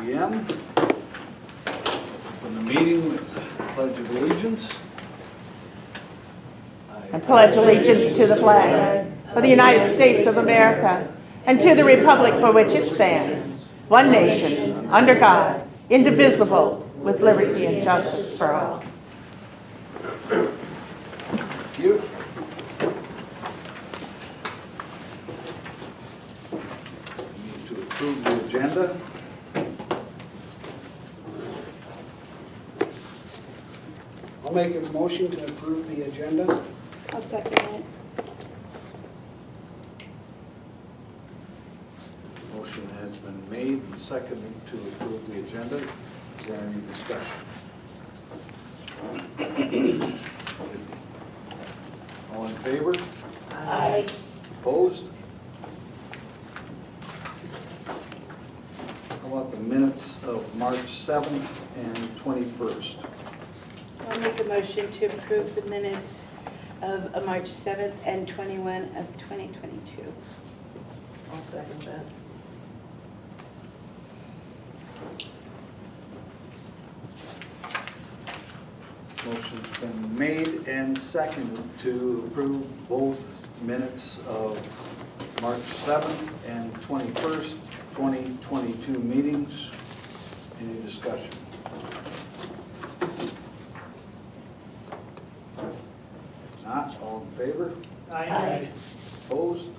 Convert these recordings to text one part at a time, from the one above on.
p.m. Open the meeting with the Pledge of Allegiance. I pledge allegiance to the flag of the United States of America and to the republic for which it stands, one nation, under God, indivisible, with liberty and justice for all. Thank you. We need to approve the agenda. I'll make a motion to approve the agenda. I'll second it. Motion has been made and seconded to approve the agenda. Is there any discussion? All in favor? Aye. Opposed? How about the minutes of March 7th and 21st? I'll make a motion to approve the minutes of March 7th and 21 of 2022. I'll second that. Motion's been made and seconded to approve both minutes of March 7th and 21st, 2022 meetings. Any discussion? If not, all in favor? Aye. Opposed?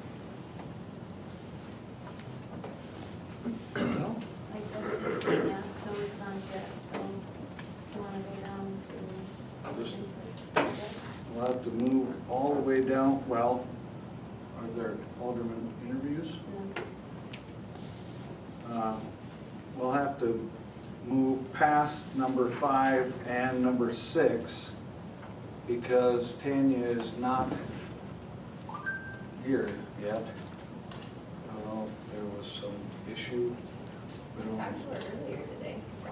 No? I texted, yeah, no response yet, so you want to go down Just- to. We'll have to move all the way down, well, are there alderman interviews? We'll have to move past number 5 and number 6 because Tanya is not here yet. I don't know if there was some issue. We don't- Talked to her earlier today, so.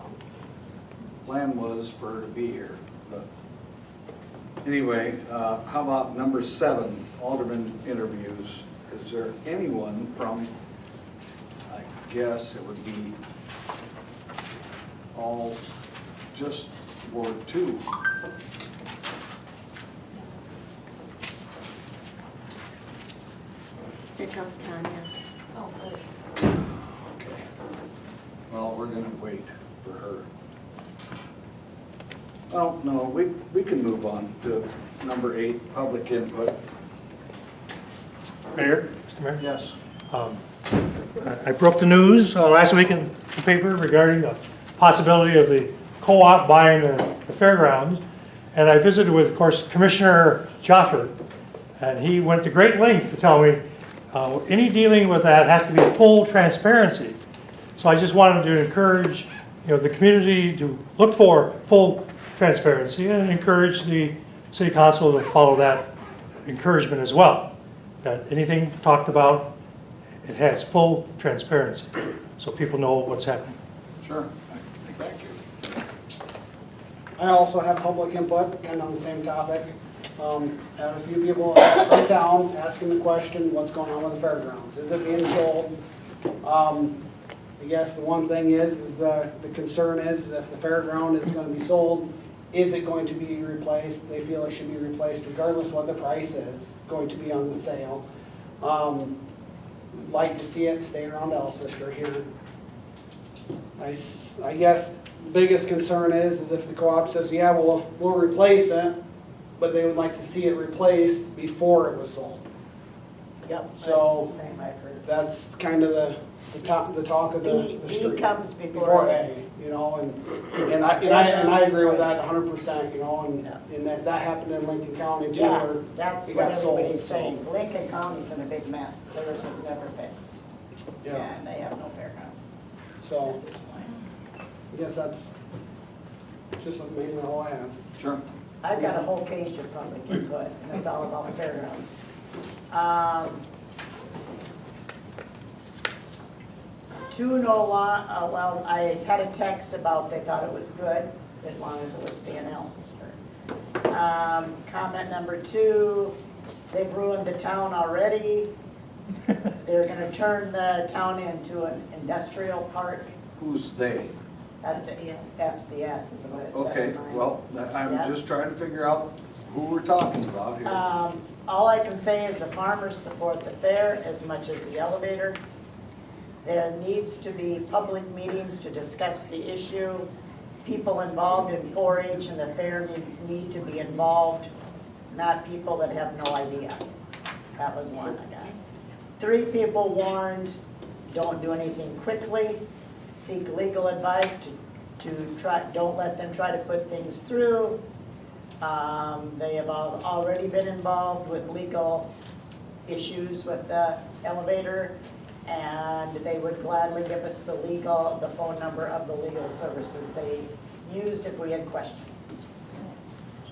Plan was for her to be here, but anyway, how about number 7, alderman interviews? Is there anyone from, I guess it would be all just Ward 2? Here comes Tanya. Oh, good. Okay. Well, we're gonna wait for her. Oh, no, we can move on to number 8, public input. Mayor, Mr. Mayor, Yes. I broke the news last week in the paper regarding the possibility of the co-op buying the fairgrounds. And I visited with, of course, Commissioner Joffer, and he went to great lengths to tell me any dealing with that has to be full transparency. So I just wanted to encourage, the community to look for full transparency and encourage the city council to follow that encouragement as well. That anything talked about, it has full transparency, so people know what's happening. Sure. Thank you. I also have public input, kind of on the same topic. Had a few people in town asking the question, what's going on with the fairgrounds? Is it being sold? I guess the one thing is the concern is if the fairground is going to be sold, is it going to be replaced? They feel it should be replaced regardless what the price is going to be on the sale. Would like to see it stay around Alcester here. I guess the biggest concern is if the co-op says, yeah, we'll replace it, but they would like to see it replaced before it was sold. Yep, that's So- the same I've heard. That's kind of the talk of the B street. comes before A. And I agree with that 100%, and that happened in Lincoln County too. Yeah, where that's it what got sold, everybody's so, saying. Lincoln County's in a big mess. Theirs was never fixed. Yeah, And they have no fairgrounds so at this point. I guess that's just mainly all I have. Sure. I've got a whole page of public input, and it's all about the fairgrounds. Well, I had a text about they thought it was good, as long as it would stay in Alcester. Comment number 2, they've ruined the town already. They're gonna turn the town into an industrial park. Who's they? That's FCS. FCS is what it said Okay, in mine. well, I'm Yeah. just trying to figure out who we're talking about here. All I can say is the farmers support the fair as much as the elevator. There needs to be public meetings to discuss the issue. People involved in 4-H and the fair need to be involved, not people that have no idea. That was one I got. 3 people warned, don't do anything quickly. Seek legal advice to try, don't let them try to put things through. They have already been involved with legal issues with the elevator, and they would gladly give us the phone number of the legal services they used if we had questions.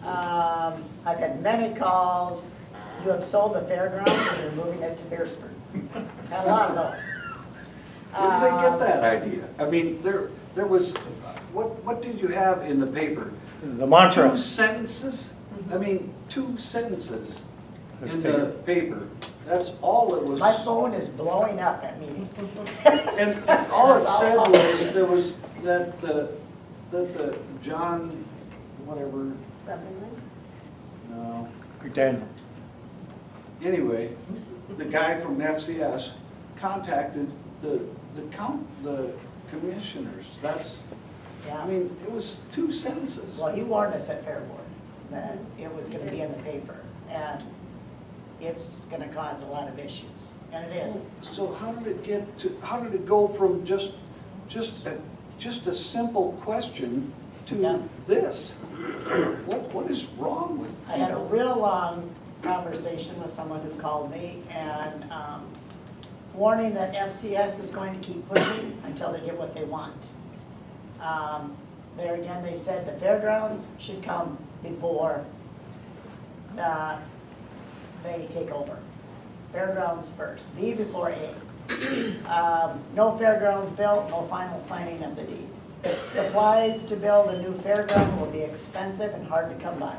I've had many calls. You have sold the fairgrounds and you're moving it to Beersford. Had a lot of those. Where did they get that idea? I mean, there was, what did you have in the paper? The mantra. 2 sentences? I mean, 2 sentences in the paper. That's all it was. My phone is blowing up at meetings. And all it said was, there was that the John, whatever, Sutherland? no. Daniel. Anyway, the guy from FCS contacted the commissioners. That's, Yeah. I mean, it was 2 sentences. Well, he warned us at Fair Board that it was gonna be in the paper, and it's gonna cause a lot of issues, and it is. So how did it go from just a simple question Yeah. to this? What is wrong with I had a people? real long conversation with someone who called me, and warning that FCS is going to keep pushing until they get what they want. There again, they said the fairgrounds should come before they take over. Fairgrounds first, B before A. No fairgrounds built, no final signing of the deed. Supplies to build a new fairground will be expensive and hard to come by.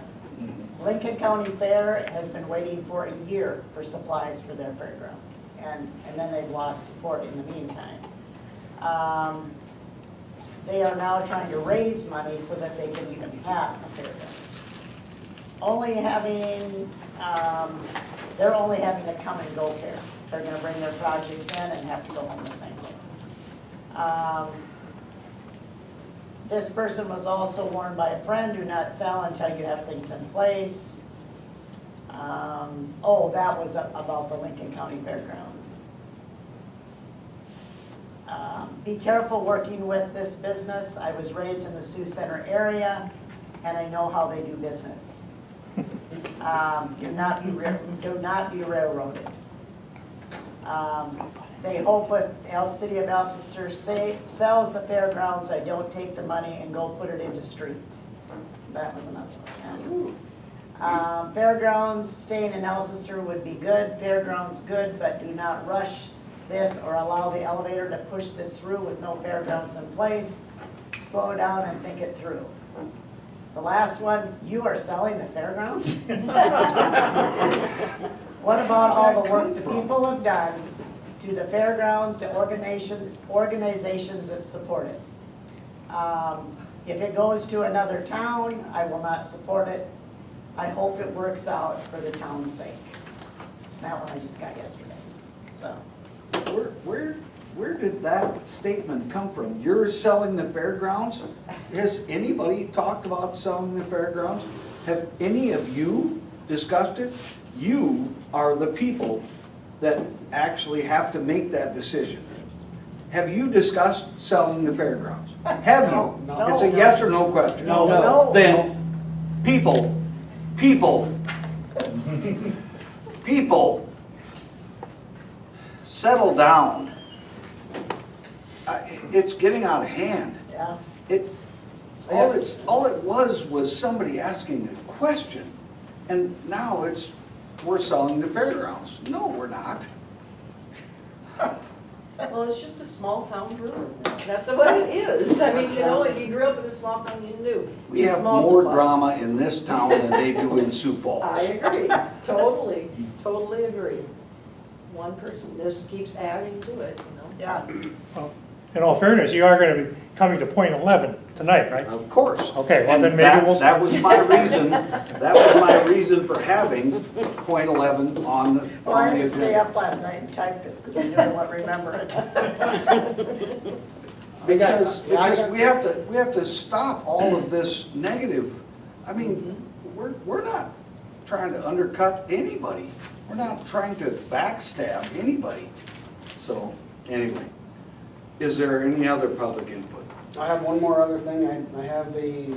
Lincoln County Fair has been waiting for a year for supplies for their fairground, and then they've lost support in the meantime. They are now trying to raise money so that they can even have a fairground. They're only having a come and go fair. They're gonna bring their projects in and have to go home the same day. This person was also warned by a friend, do not sell until you have things in place. That was about the Lincoln County Fairgrounds. Be careful working with this business. I was raised in the Sioux Center area, and I know how they do business. Do not be railroaded. They hope if City of Alcester sells the fairgrounds, I don't take the money and go put it into streets. That was another one. Fairgrounds, staying in Alcester would be good. Fairgrounds good, but do not rush this or allow the elevator to push this through with no fairgrounds in place. Slow down and think it through. The last one, you are selling the fairgrounds? What about all the work the people have done to the fairgrounds, the organizations that support it? If it goes to another town, I will not support it. I hope it works out for the town's sake. That one I just got yesterday, so. Where did that statement come from? You're selling the fairgrounds? Has anybody talked about selling the fairgrounds? Have any of you discussed it? You are the people that actually have to make that decision. Have you discussed selling the fairgrounds? Have you? No. It's a yes or no question. No. Then, people, settle down. It's getting out of hand. Yeah. All it was somebody asking a question, and now we're selling the fairgrounds. No, we're not. Well, it's just a small town brewery. That's what it is. I mean, you know, if you grew up in a small town, you knew. We Just have small more supplies. drama in this town than they do in Sioux Falls. I agree. Totally agree. One person just keeps adding to it, you know? Yeah. in all fairness, you are going to be coming to point 11 tonight, right? Of course. Okay, well And then maybe we'll. that was my reason, that was my reason for having point 11 on the Well, I on the didn't stay agenda. up last night and type this because I didn't want to remember it. Because Yeah, we have to stop all of this negative. I mean, we're not trying to undercut anybody. We're not trying to backstab anybody. So, anyway, is there any other public input? I have one more other thing. I have a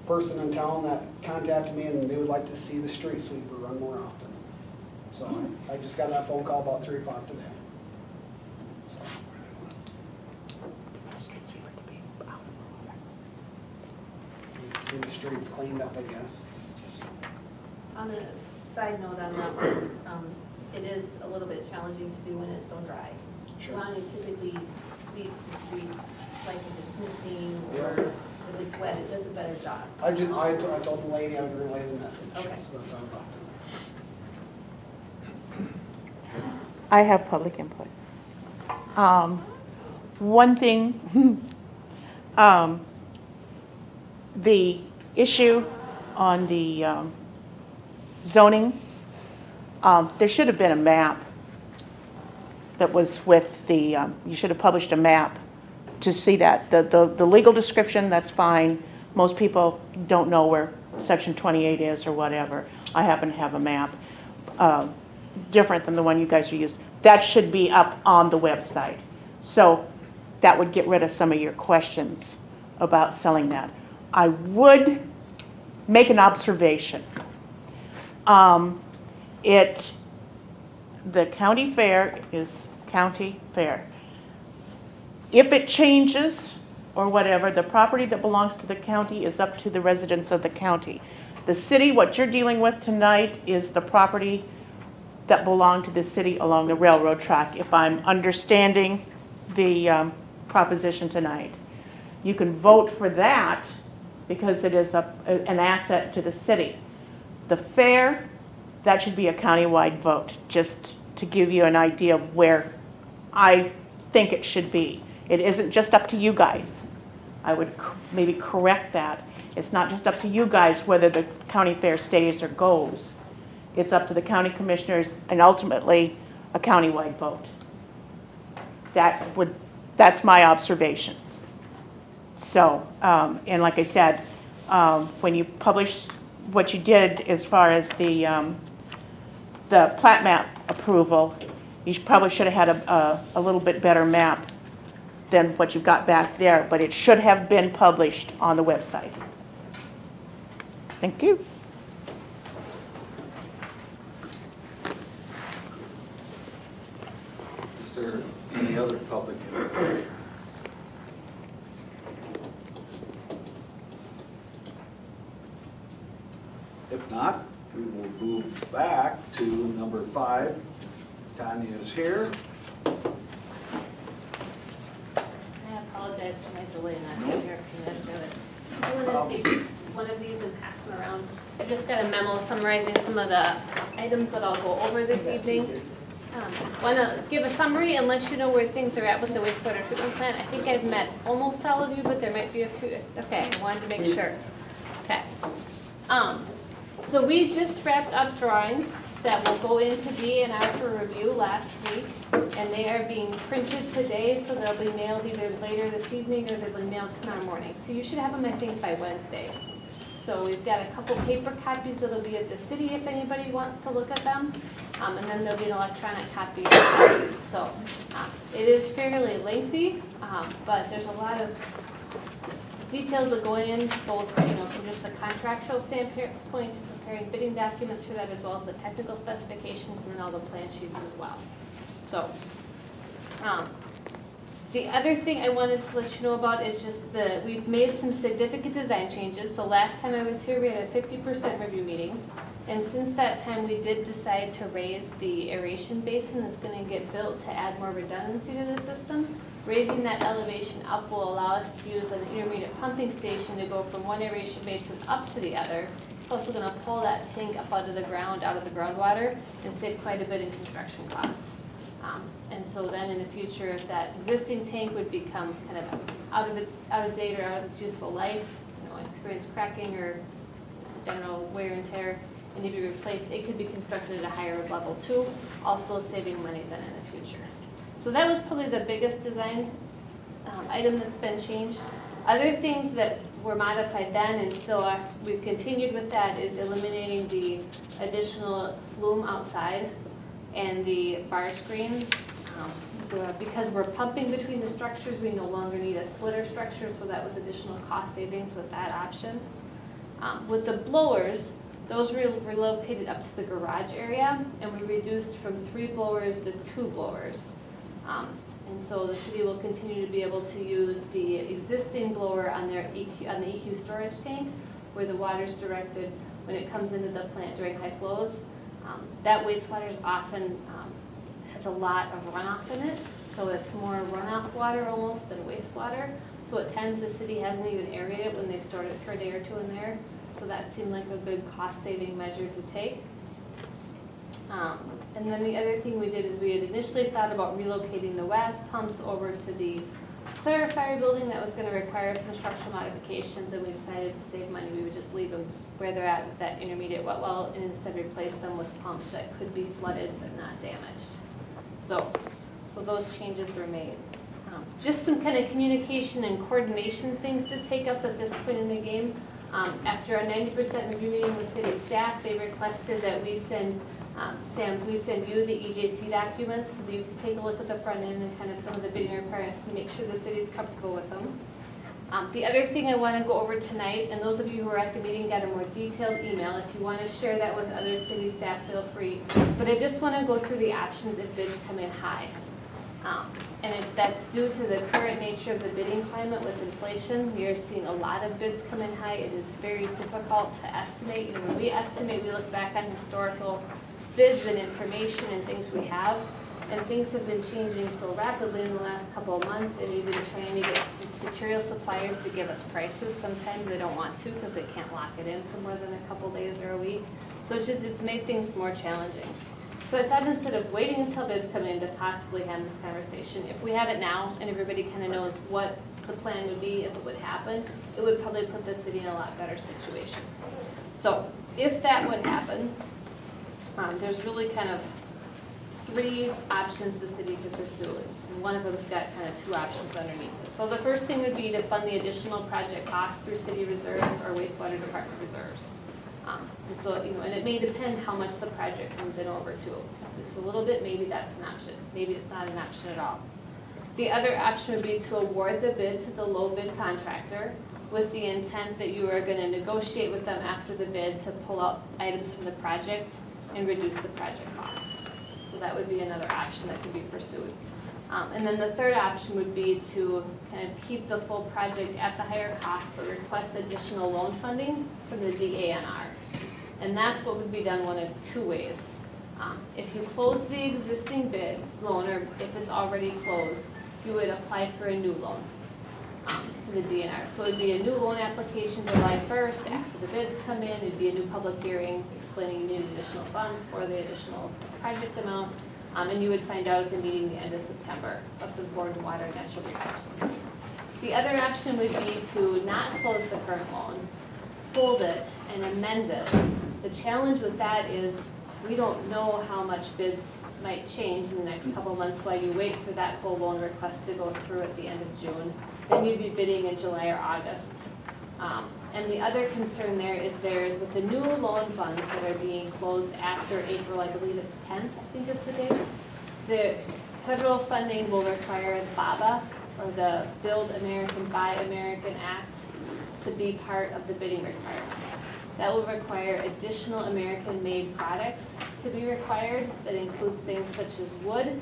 person in town that contacted me and they would like to see the street sweeper run more often. So I just got that phone call about 3 o'clock today. So, see the streets cleaned up, I guess. On a side note on that one, it is a little bit challenging to do when it's so dry. Sure. Ronnie typically sweeps the streets, like if it's misting or if it's wet, it does a better job. I told the lady I would relay the message. Okay. So that's all about it. I have public input. One thing, the issue on the zoning, there should have been a map that was with the, you should have published a map to see that. The legal description, that's fine. Most people don't know where section 28 is or whatever. I happen to have a map, different than the one you guys are using. That should be up on the website. So that would get rid of some of your questions about selling that. I would make an observation. The county fair is county fair. If it changes or whatever, the property that belongs to the county is up to the residents of the county. The city, what you're dealing with tonight is the property that belonged to the city along the railroad track, if I'm understanding the proposition tonight. You can vote for that because it is an asset to the city. The fair, that should be a countywide vote, just to give you an idea of where I think it should be. It isn't just up to you guys. I would maybe correct that. It's not just up to you guys whether the county fair stays or goes. It's up to the county commissioners and ultimately a countywide vote. That's my observation. So, and like I said, when you publish what you did as far as the plat map approval, you probably should have had a little bit better map than what you've got back there, but it should have been published on the website. Thank you. Is there any other public input? If not, we will move back to number 5. Tanya is here. I apologize for my delay in not being here for the rest of it. I'm going to take one of these and pass them around. I just got a memo summarizing some of the items that I'll go over this evening. Want to give a summary and let you know where things are at with the wastewater treatment plant. I think I've met almost all of you, but there might be a few. Okay, I wanted to make sure. Okay. So we just wrapped up drawings that will go into D&R for review last week, and they are being printed today, so they'll be mailed either later this evening or they'll be mailed tomorrow morning. So you should have them, I think, by Wednesday. So we've got a couple paper copies that'll be at the city if anybody wants to look at them, and then there'll be an electronic copy. So it is fairly lengthy, but there's a lot of details that go in, both from just the contractual standpoint to preparing bidding documents for that, as well as the technical specifications and then all the plan sheets as well. So the other thing I wanted to let you know about is just we've made some significant design changes. So last time I was here, we had a 50% review meeting. And since that time, we did decide to raise the aeration basin that's going to get built to add more redundancy to the system. Raising that elevation up will allow us to use an intermediate pumping station to go from one aeration basin up to the other. It's also going to pull that tank up out of the groundwater, and save quite a bit in construction costs. And so then in the future, if that existing tank would become kind of out of date or out of its useful life, experience cracking or just general wear and tear, and need to be replaced, it could be constructed at a higher level too, also saving money then in the future. So that was probably the biggest design item that's been changed. Other things that were modified then and still are, we've continued with that, is eliminating the additional flume outside and the bar screen. Because we're pumping between the structures, we no longer need a splitter structure, so that was additional cost savings with that option. With the blowers, those were relocated up to the garage area, and we reduced from 3 blowers to 2 blowers. And so the city will continue to be able to use the existing blower on their on the EQ storage tank, where the water's directed when it comes into the plant during high flows. That wastewater is often has a lot of runoff in it, so it's more runoff water almost than wastewater. So at times the city hasn't even aerated it when they stored it for a day or two in there. So that seemed like a good cost-saving measure to take. And then the other thing we did is we had initially thought about relocating the WAS pumps over to the clarifier building that was going to require some structural modifications, and we decided to save money. We would just leave them where they're at with that intermediate wet well and instead replace them with pumps that could be flooded but not damaged. So those changes were made. Just some kind of communication and coordination things to take up at this point in the game. After a 90% review meeting with city staff, they requested that we send, Sam, we send you the EJC documents so that you can take a look at the front end and kind of some of the bidding requirements and make sure the city's comfortable with them. The other thing I want to go over tonight, and those of you who were at the meeting got a more detailed email. If you want to share that with other city staff, feel free. But I just want to go through the options if bids come in high. And if that's due to the current nature of the bidding climate with inflation. We are seeing a lot of bids come in high. It is very difficult to estimate. When we estimate, we look back on historical bids and information and things we have. And things have been changing so rapidly in the last couple of months, and even trying to get material suppliers to give us prices. Sometimes they don't want to because they can't lock it in for more than a couple days or a week. So it's made things more challenging. So I thought instead of waiting until bids come in to possibly have this conversation, if we have it now and everybody kind of knows what the plan would be if it would happen, it would probably put the city in a lot better situation. So if that would happen, there's really kind of 3 options the city could pursue, and one of them's got kind of 2 options underneath it. So the first thing would be to fund the additional project costs through city reserves or wastewater department reserves. And so, and it may depend how much the project comes in over to. If it's a little bit, maybe that's an option. Maybe it's not an option at all. The other option would be to award the bid to the low bid contractor with the intent that you are going to negotiate with them after the bid to pull out items from the project and reduce the project cost. So that would be another option that could be pursued. And then the third option would be to kind of keep the full project at the higher cost, but request additional loan funding from the DANR. And that's what would be done one of 2 ways. If you close the existing bid loan, or if it's already closed, you would apply for a new loan to the DNR. So it would be a new loan application July 1st. After the bids come in, it would be a new public hearing explaining you need additional funds for the additional project amount. And you would find out at the meeting the end of September of the Board of Water and Natural Resources. The other option would be to not close the current loan, hold it, and amend it. The challenge with that is we don't know how much bids might change in the next couple of months while you wait for that whole loan request to go through at the end of June. Then you'd be bidding in July or August. And the other concern there is with the new loan funds that are being closed after April, I believe it's 10th, I think is the date. The federal funding will require BABA, or the Build American, Buy American Act, to be part of the bidding requirements. That will require additional American-made products to be required. That includes things such as wood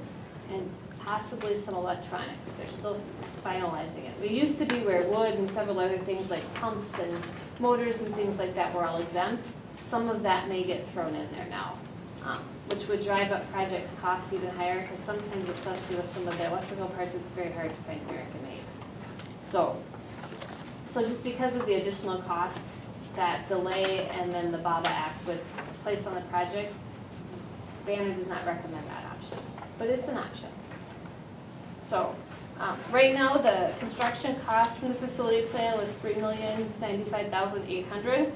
and possibly some electronics. They're still finalizing it. We used to be where wood and several other things like pumps and motors and things like that were all exempt. Some of that may get thrown in there now, which would drive up projects' costs even higher, because sometimes, especially with some of the electrical parts, it's very hard to find American-made. So just because of the additional costs, that delay and then the BABA Act would place on the project, Banner does not recommend that option. but it's an option. So, right now, the construction cost from the facility plan was $3,095,800.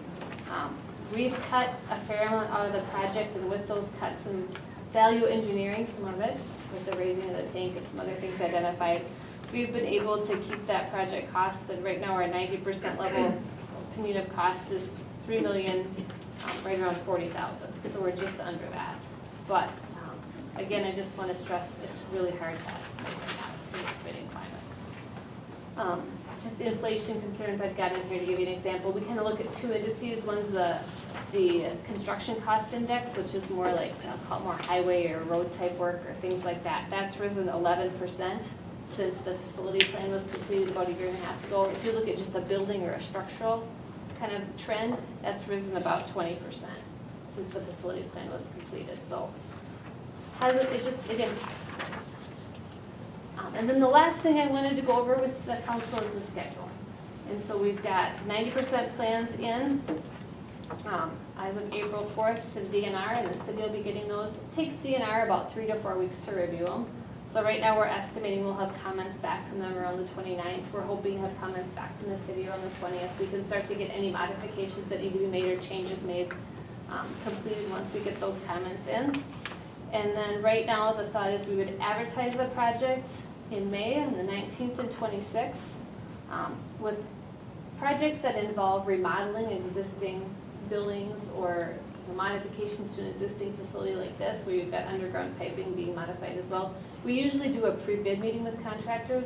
We've cut a fair amount out of the project, and with those cuts and value engineering some of it, with the raising of the tank and some other things identified, we've been able to keep that project cost, and right now our 90% level opinion of cost is $3 million, right around 40,000. So we're just under that. But again, I just want to stress it's really hard to estimate right now in this bidding climate. Just inflation concerns I've got in here to give you an example. We kind of look at two indices. One's the construction cost index, which is more like, I'll call it more highway or road type work or things like that. That's risen 11% since the facility plan was completed about 1.5 years ago. If you look at just a building or a structural kind of trend, that's risen about 20% since the facility plan was completed. So it just, again, and then the last thing I wanted to go over with the council is the schedule. And so we've got 90% plans in as of April 4th to the DNR, and the city will be getting those. It takes DNR about 3 to 4 weeks to review them. So right now we're estimating we'll have comments back from them around the 29th. We're hoping to have comments back from the city around the 20th. We can start to get any modifications that need to be made or changes made completed once we get those comments in. And then right now the thought is we would advertise the project in May on the 19th and 26th with projects that involve remodeling existing buildings or modifications to an existing facility like this, where you've got underground piping being modified as well. We usually do a pre-bid meeting with contractors.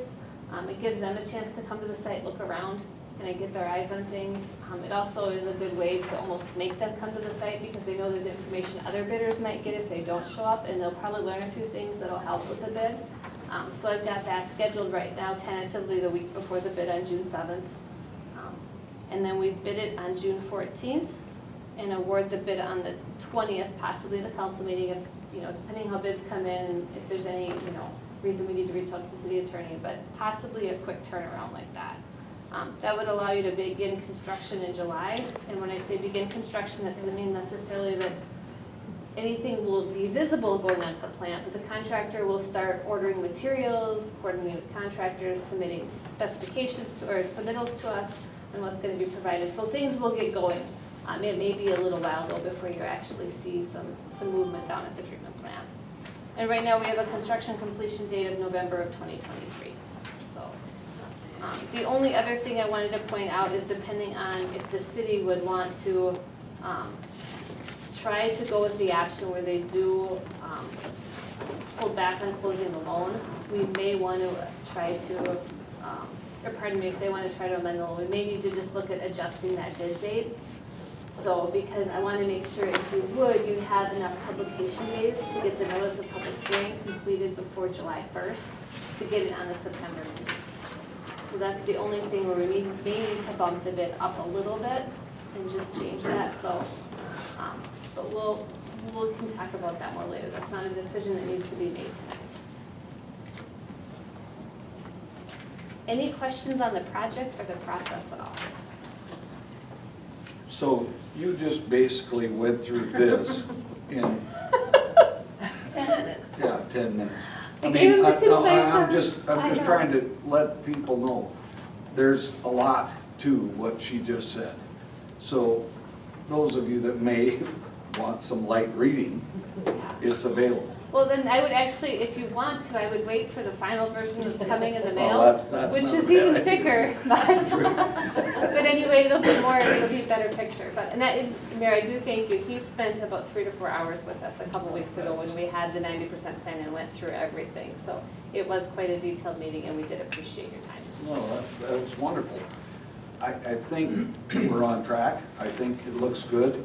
It gives them a chance to come to the site, look around, kind of get their eyes on things. It also is a good way to almost make them come to the site because they know there's information other bidders might get if they don't show up, and they'll probably learn a few things that'll help with the bid. So I've got that scheduled right now, tentatively the week before the bid on June 7th. And then we bid it on June 14th and award the bid on the 20th, possibly the council meeting, if, depending how bids come in, and if there's any, reason we need to reach out to the city attorney, but possibly a quick turnaround like that. That would allow you to begin construction in July. And when I say begin construction, that doesn't mean necessarily that anything will be visible going onto the plant, but the contractor will start ordering materials, coordinating with contractors, submitting specifications or submittals to us on what's going to be provided. So things will get going. It may be a little while though before you actually see some movement down at the treatment plant. And right now we have a construction completion date of November of 2023. So the only other thing I wanted to point out is depending on if the city would want to try to go with the option where they do hold back on closing the loan, we may want to try to, or pardon me, if they want to try to amend the loan, we may need to just look at adjusting that bid date. So because I want to make sure if you would, you have enough publication days to get the notice of public hearing completed before July 1st to get it on the September meeting. So that's the only thing where we may need to bump the bid up a little bit and just change that. So, but we can talk about that more later. That's not a decision that needs to be made tonight. Any questions on the project or the process at all? So you just basically went through this in 10 minutes. 10 minutes. I gave him the concise I'm just summary. trying to let people know, there's a lot to what she just said. So those of you that may want some light reading, it's available. Well, then I would actually, if you want to, I would wait for the final version that's coming in the mail, Well, that's which not is a bad even idea. thicker. But anyway, it'll be a better picture. But, and that, Mayor, I do thank you. He spent about 3 to 4 hours with us a couple weeks ago when we had the 90% plan and went through everything. So it was quite a detailed meeting, and we did appreciate your time. No, that was wonderful. I think we're on track. I think it looks good.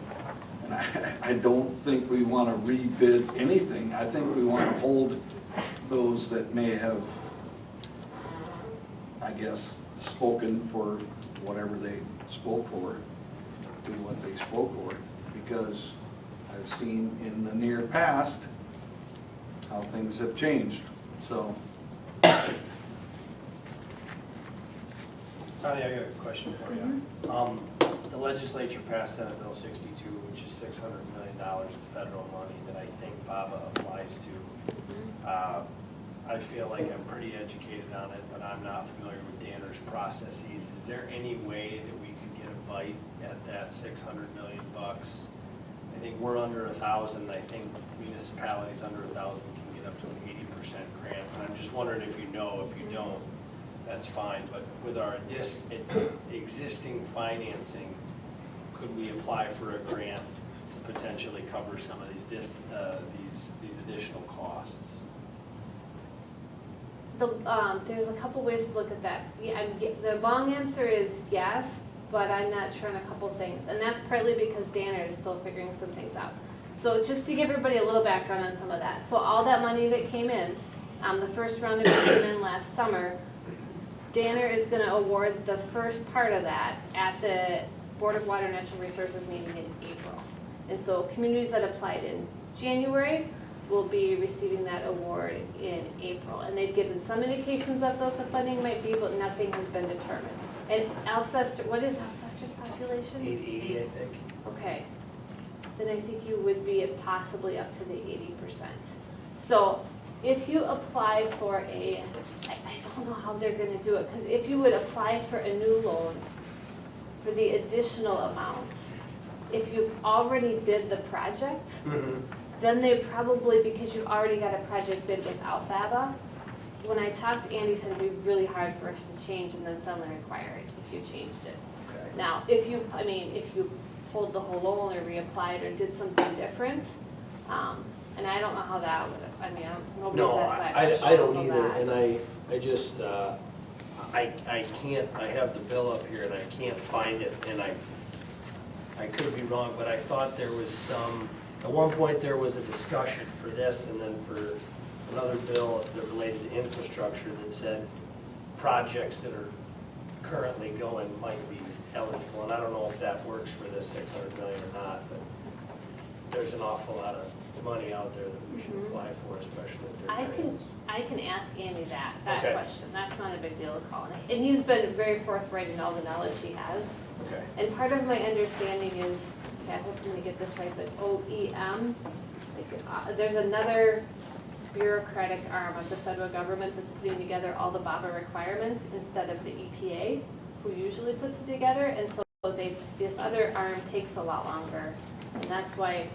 And I don't think we want to rebid anything. I think we want to hold those that may have, I guess, spoken for whatever they spoke for, do what they spoke for, because I've seen in the near past how things have changed. So, Tanya, I got a question for you. The legislature passed Senate Bill 62, which is $600 million of federal money that I think BABA applies to. I feel like I'm pretty educated on it, but I'm not familiar with Danner's processes. Is there any way that we could get a bite at that 600 million bucks? I think we're under 1,000. I think municipalities under 1,000 can get up to an 80% grant. And I'm just wondering if you know. If you don't, that's fine. But with our existing financing, could we apply for a grant to potentially cover some of these additional costs? There's a couple ways to look at that. Yeah, the long answer is yes, but I'm not sure on a couple things. And that's partly because Danner is still figuring some things out. So just to give everybody a little background on some of that. So all that money that came in, the first round of it came in last summer, Danner is going to award the first part of that at the Board of Water and Natural Resources meeting in April. And so communities that applied in January will be receiving that award in April. And they've given some indications of what the funding might be, but nothing has been determined. And Alcester, what is Alcester's population? 880, I think. Okay. Then I think you would be possibly up to the 80%. So if you apply for I don't know how they're gonna do it, because if you would apply for a new loan for the additional amount, if you've already bid the project, then they probably, because you've already got a project bid without BABA, when I talked to Andy, he said it'd be really hard for us to change and then suddenly require it if you changed it. Okay. Now, if you pulled the whole loan or reapplied or did something different, and I don't know how that would, nobody's No, asked that I question. don't know either, that. and I just, I can't, I have the bill up here and I can't find it, and I could be wrong, but I thought there was some, at one point there was a discussion for this and then for another bill that related to infrastructure that said projects that are currently going might be eligible, and I don't know if that works for this 600 million or not, but there's an awful lot of money out there that we should apply for, especially if they're grants. I can ask Andy that Okay. question. That's not a big deal to call. And he's been very forthright in all the knowledge he has. Okay. And part of my understanding is, okay, I hope I'm gonna get this right, but OEM, there's another bureaucratic arm of the federal government that's putting together all the BABA requirements instead of the EPA, who usually puts it together. And so this other arm takes a lot longer. And that's why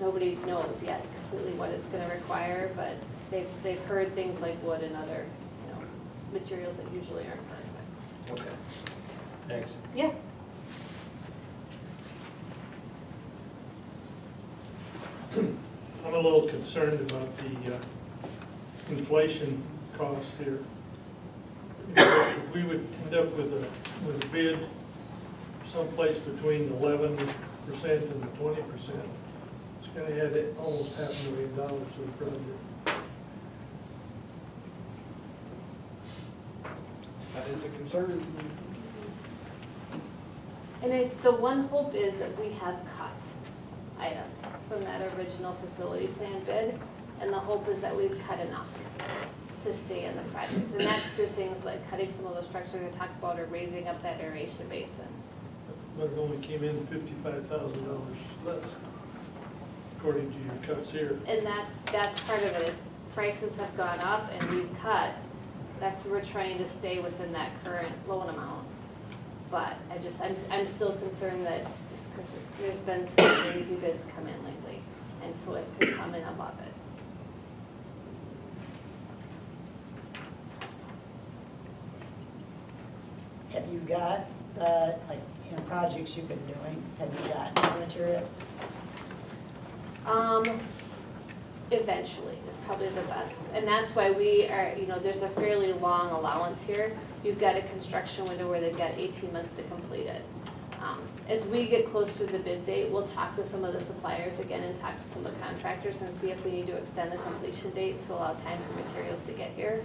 nobody knows yet completely what it's gonna require, but they've heard things like wood and other, materials that usually aren't part of it. Okay. Thanks. Yeah. I'm a little concerned about the inflation cost here. If we would end up with a bid someplace between 11% and 20%, it's going to add almost $500,000 to the project. That is a concern. And the one hope is that we have cut items from that original facility plan bid, and the hope is that we've cut enough to stay in the project. And that's through things like cutting some of those structures we talked about or raising up that aeration basin. But it only came in $55,000 less, according to your cuts here. And that's part of it, is prices have gone up and we've cut. That's where we're trying to stay within that current loan amount. But I'm still concerned that just because there's been some crazy bids come in lately, and so it could come in above it. Have you got the, projects you've been doing, have you got new materials? Eventually is probably the best. And that's why we are, there's a fairly long allowance here. You've got a construction window where they've got 18 months to complete it. As we get close to the bid date, we'll talk to some of the suppliers again and talk to some of the contractors and see if we need to extend the completion date to allow time for materials to get here.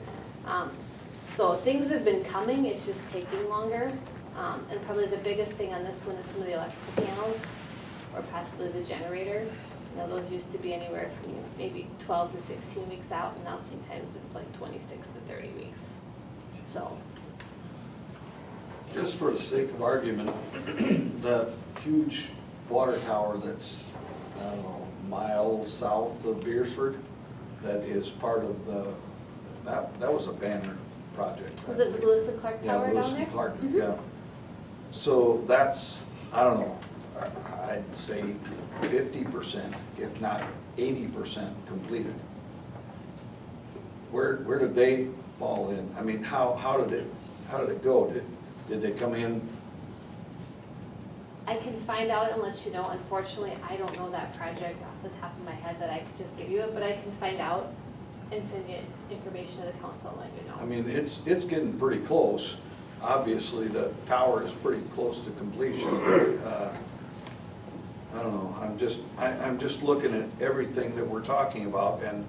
So things have been coming, it's just taking longer. And probably the biggest thing on this one is some of the electrical panels or possibly the generator. Those used to be anywhere from maybe 12 to 16 weeks out, and now sometimes it's like 26 to 30 weeks. So. Just for the sake of argument, the huge water tower that's, I don't know, miles south of Beersford, that is part of that was a banner project. Was it the Lewis and Clark Yeah, Tower Lewis down and there? Clark, Mhm. yeah. So that's, I don't know, I'd say 50%, if not 80% completed. Where did they fall in? I mean, how did it go? Did they come in? I can find out and let you know. Unfortunately, I don't know that project off the top of my head that I could just give you it, but I can find out and send you information to the council and let you know. I mean, it's getting pretty close. Obviously, the tower is pretty close to completion. I don't know, I'm just looking at everything that we're talking about, and,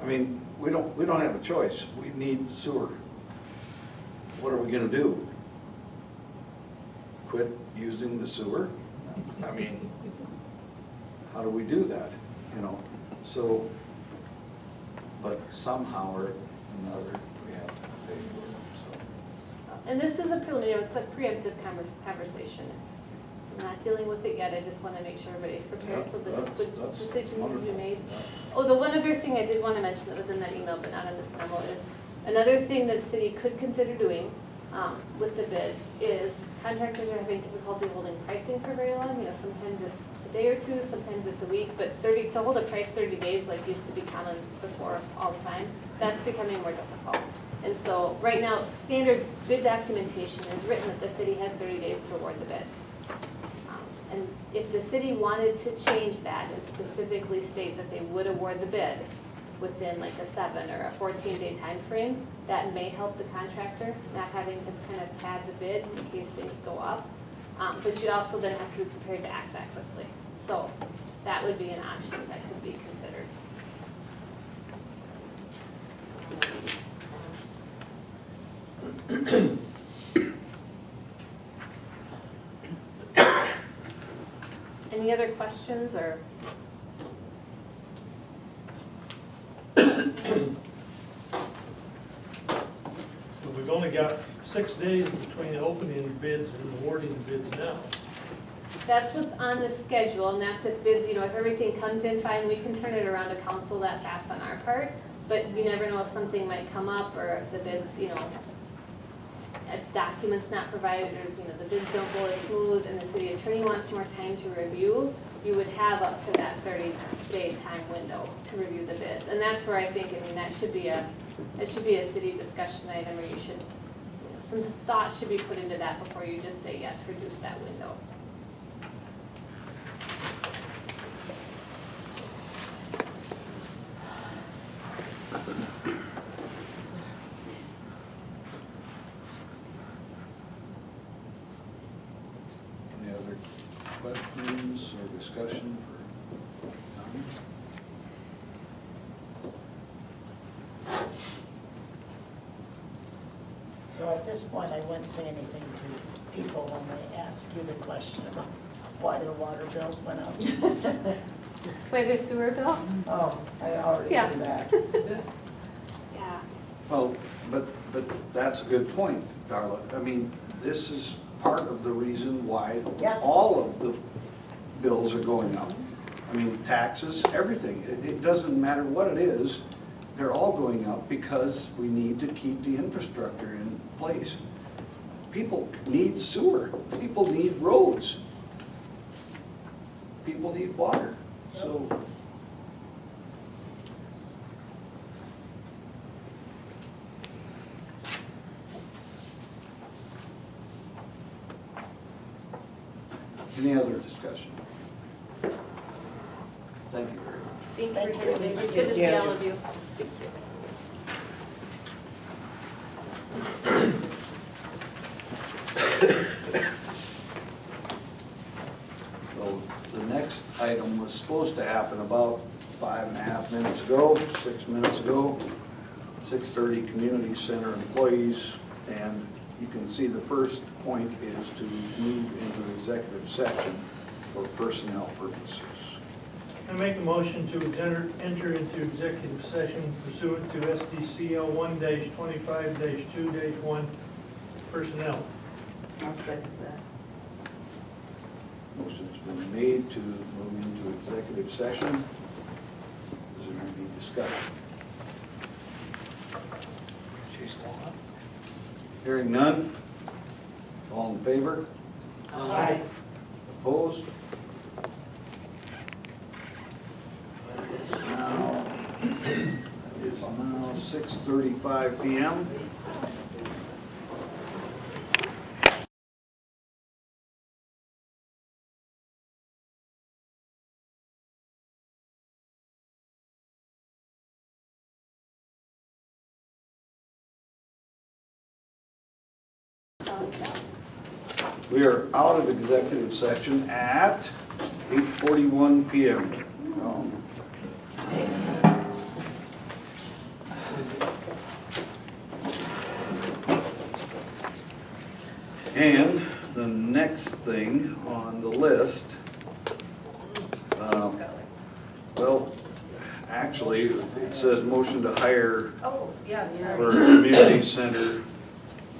I mean, we don't have a choice. We need sewer. What are we gonna do? Quit using the sewer? I mean, how do we do that, you know? So, but somehow or another, we have to pay for it, so. And this is a preliminary, it's a preemptive conversation. I'm not dealing with it yet, I just want to make sure everybody's prepared so that good That's decisions can wonderful. be made. Oh, the one other thing I did want to mention that was in that email, but not in this memo, is another thing that the city could consider doing with the bids is contractors are having difficulty holding pricing for very long. You know, sometimes it's a day or two, sometimes it's a week, but to hold a price 30 days like used to be common before all the time, that's becoming more difficult. And so right now, standard bid documentation is written that the city has 30 days to award the bid. And if the city wanted to change that and specifically state that they would award the bid within like a 7 or a 14-day time frame, that may help the contractor, not having to kind of pad the bid in case things go up. But you also then have to be prepared to act that quickly. So that would be an option that could be considered. Any other questions or? We've only got 6 days between opening the bids and awarding the bids now. That's what's on the schedule, and that's if bids, you know, if everything comes in fine, we can turn it around to council that fast on our part. But you never know if something might come up, or if the bids, you know, a document's not provided, or, you know, the bids don't go as smooth, and the city attorney wants more time to review, you would have up to that 30-day time window to review the bids. And that's where I think, I mean, that should be a city discussion item, or you should, you know, some thought should be put into that before you just say, yes, reduce that window. Any other questions or discussion for Tommy? So at this point, I wouldn't say anything to people when they ask you the question about why their water bills went up. Why their sewer bill? Oh, I already Yeah. knew that. Yeah. Well, but that's a good point, Darla. I mean, this is part of the reason why Yeah. all of the bills are going up. I mean, taxes, everything. It doesn't matter what it is, they're all going up because we need to keep the infrastructure in place. People need sewer, people need roads, people need water, so. Any other discussion? Thank you very much. Thank you Thank for you. your time. It's Thank good to see you. all of you. So the next item was supposed to happen about 5.5 minutes ago, 6 minutes ago. 6:30 Community Center employees, and you can see the first point is to move into executive session for personnel purposes. I make a motion to enter into executive session pursuant to SDCL 1-25-2-1 personnel. I'll second that. Motion's been made to move into executive session. Is there any discussion? Hearing none? All in favor? Aye. Opposed? It is now 6:35 PM. We are out of executive session at 8:41 PM. And the next thing on the list, well, actually, it says motion to hire Oh, yes. for community center.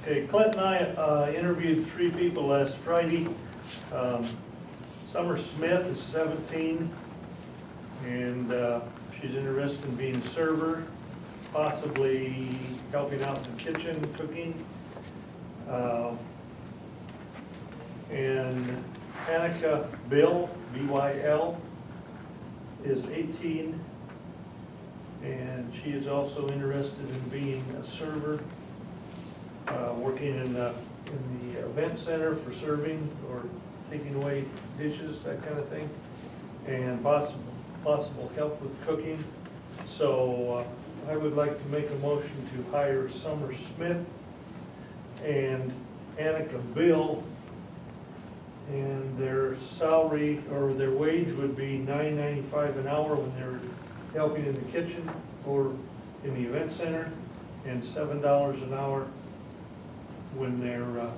Okay, Clint and I interviewed 3 people last Friday. Summer Smith is 17, and she's interested in being a server, possibly helping out in the kitchen, cooking. And Annika Bill, B-Y-L, is 18, and she is also interested in being a server, working in the event center for serving or taking away dishes, that kind of thing, and possible help with cooking. So I would like to make a motion to hire Summer Smith and Annika Bill, and their salary or their wage would be $9.95 an hour when they're helping in the kitchen or in the event center, and $7 an hour when they're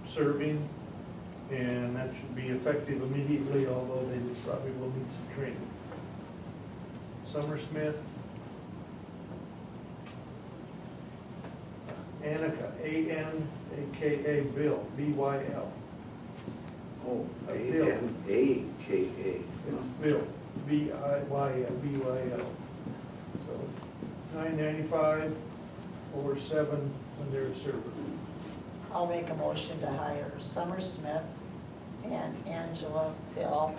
serving, and that should be effective immediately, although they probably will need some training. Summer Smith, Annika, A-N-A-K-A, Bill, B-Y-L. Oh, Bill. A-N-A-K-A. It's Bill, B-I-Y-L, B-Y-L. So $9.95 or $7 when they're a server. I'll make a motion to hire Summer Smith and Angela Bill.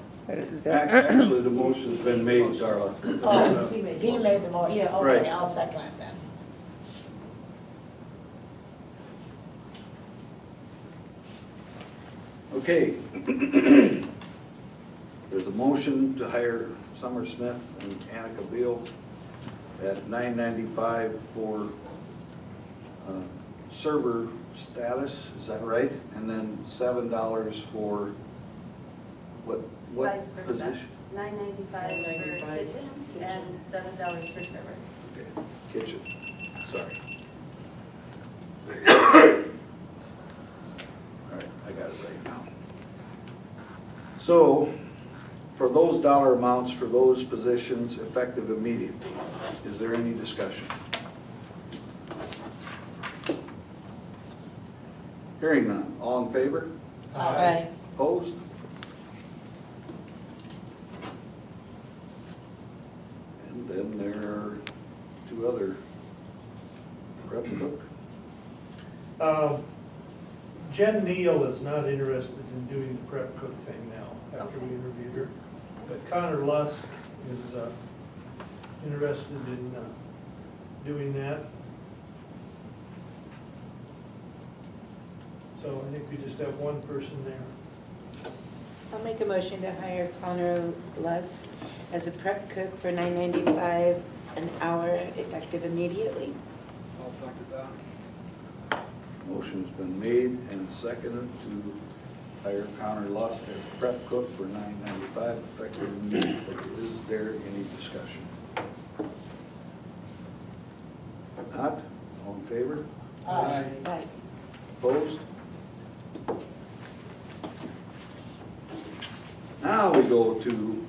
Actually, the motion's been made, Darla. Oh, he made the motion. Yeah. Right. Okay, I'll second it then. Okay. There's a motion to hire Summer Smith and Annika Beal at $9.95 for server status, is that right? And then $7 for what Vice versa. position? $9.95 for $9.95. kitchen and $7 for server. Okay, kitchen, sorry. All right, I got it right now. So, for those dollar amounts for those positions effective immediately, is there any discussion? Hearing none, all in favor? Aye. Opposed? And then there are 2 other prep cook. Jen Neal is not interested in doing the prep cook thing now, after we interviewed her. But Connor Lusk is interested in doing that. So I think we just have one person there. I'll make a motion to hire Connor Lusk as a prep cook for $9.95 an hour, effective immediately. I'll second that. Motion's been made and seconded to hire Connor Lusk as prep cook for $9.95 effective immediately. Is there any discussion? If not, all in favor? Aye. Aye. Opposed? Now we go to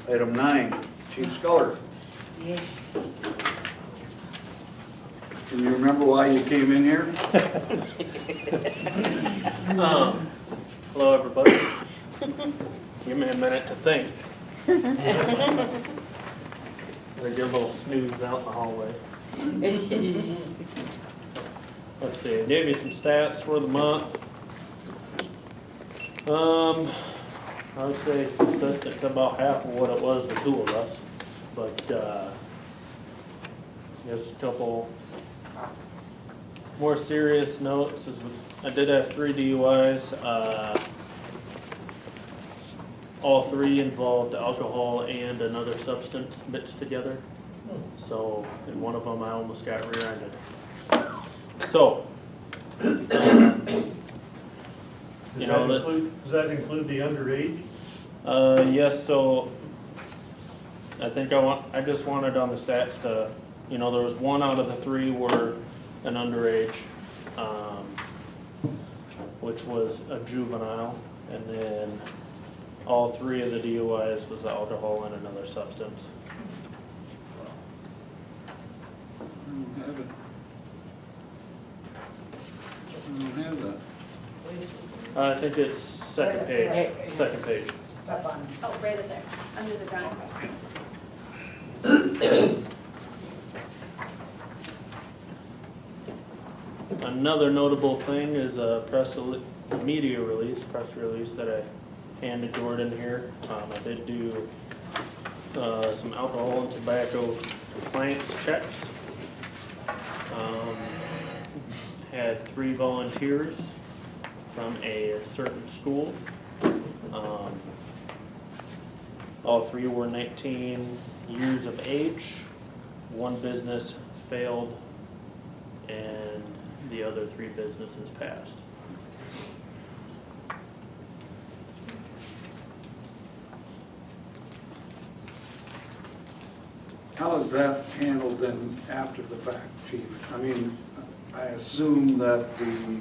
item 9, Chief Sculler. Yeah. Can you remember why you came in here? Hello, everybody. Give me a minute to think. They get a little snooze out in the hallway. Let's see, I gave you some stats for the month. I would say consistent to about half of what it was the two of us, but, just a couple more serious notes is I did have 3 DUIs. All 3 involved alcohol and another substance mixed together. So, in one of them I almost got rear-ended. So, Does that include the underage? yes, so I think I just wanted on the stats to, there was 1 out of the 3 were an underage, which was a juvenile, and then all 3 of the DUIs was alcohol and another substance. I don't have it. I don't have that. I think it's second page, second page. It's up on, Oh, right up there, under the drawings. Another notable thing is a press release that I handed Jordan here. I did do some alcohol and tobacco compliance checks. Had 3 volunteers from a certain school. All 3 were 19 years of age. 1 business failed, and the other 3 businesses passed. How is that handled then after the fact, Chief? I mean, I assume that the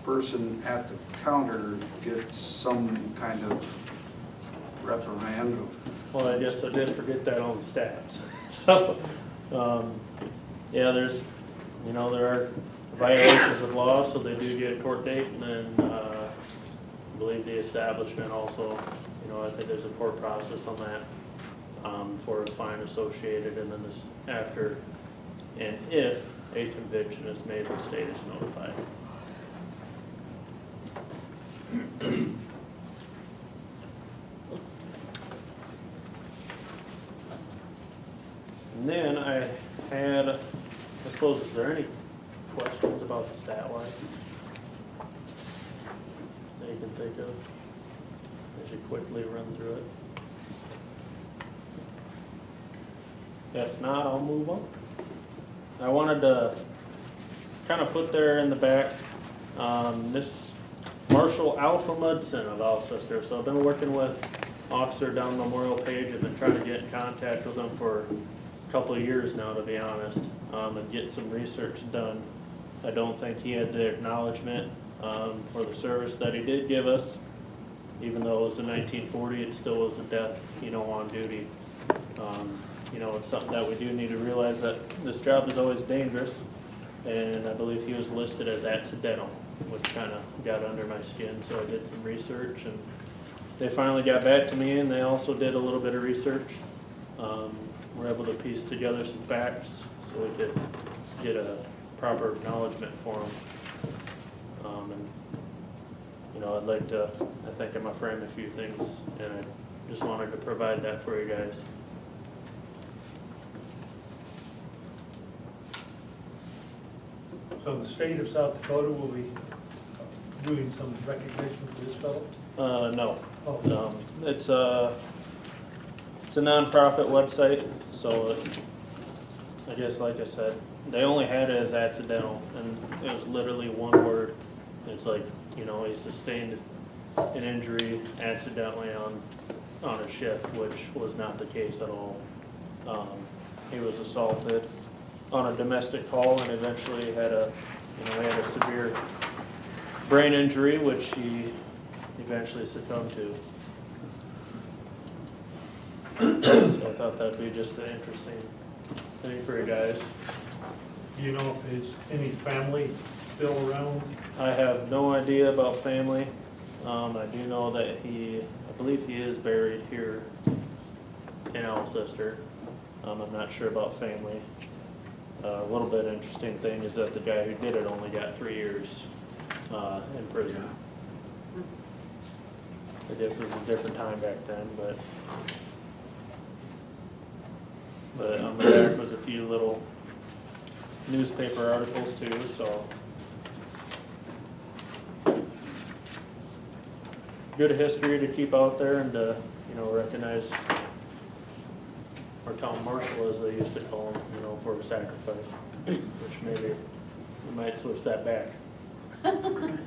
person at the counter gets some kind of reprimand. Well, I guess I did forget that on the stats. So, yeah, there's, there are violations of law, so they do get a court date, and then I believe the establishment also, I think there's a court process on that for a fine associated, and then this after, and if a conviction is made, the state is notified. And then I had, I suppose, is there any questions about the stat line that you can think of? I should quickly run through it. If not, I'll move on. I wanted to kind of put there in the back, this Marshall Alpha Mudson of Alcester. So I've been working with Officer down Memorial Page. I've been trying to get in contact with him for a couple of years now, to be honest, and get some research done. I don't think he had the acknowledgement for the service that he did give us. Even though it was in 1940, it still was a death, on duty. It's something that we do need to realize, that this job is always dangerous, and I believe he was listed as accidental, which kind of got under my skin, so I did some research, and they finally got back to me, and they also did a little bit of research. We're able to piece together some facts so we could get a proper acknowledgement for him. I'd like to, I think I'm gonna frame a few things, and I just wanted to provide that for you guys. So the state of South Dakota will be doing some recognition for this fellow? No. Oh. It's a nonprofit website, so I guess, like I said, they only had it as accidental, and it was literally 1 word. It's like, he sustained an injury accidentally on a shift, which was not the case at all. He was assaulted on a domestic call, and eventually had a severe brain injury, which he eventually succumbed to. So I thought that'd be just an interesting thing for you guys. Do you know if there's any family still around? I have no idea about family. I do know that I believe he is buried here in Alcester. I'm not sure about family. A little bit interesting thing is that the guy who did it only got 3 years in prison. I guess it was a different time back then, but on the back was a few little newspaper articles too, so. Good history to keep out there and to, recognize our town marshal, as they used to call him, for a sacrifice, which maybe we might switch that back.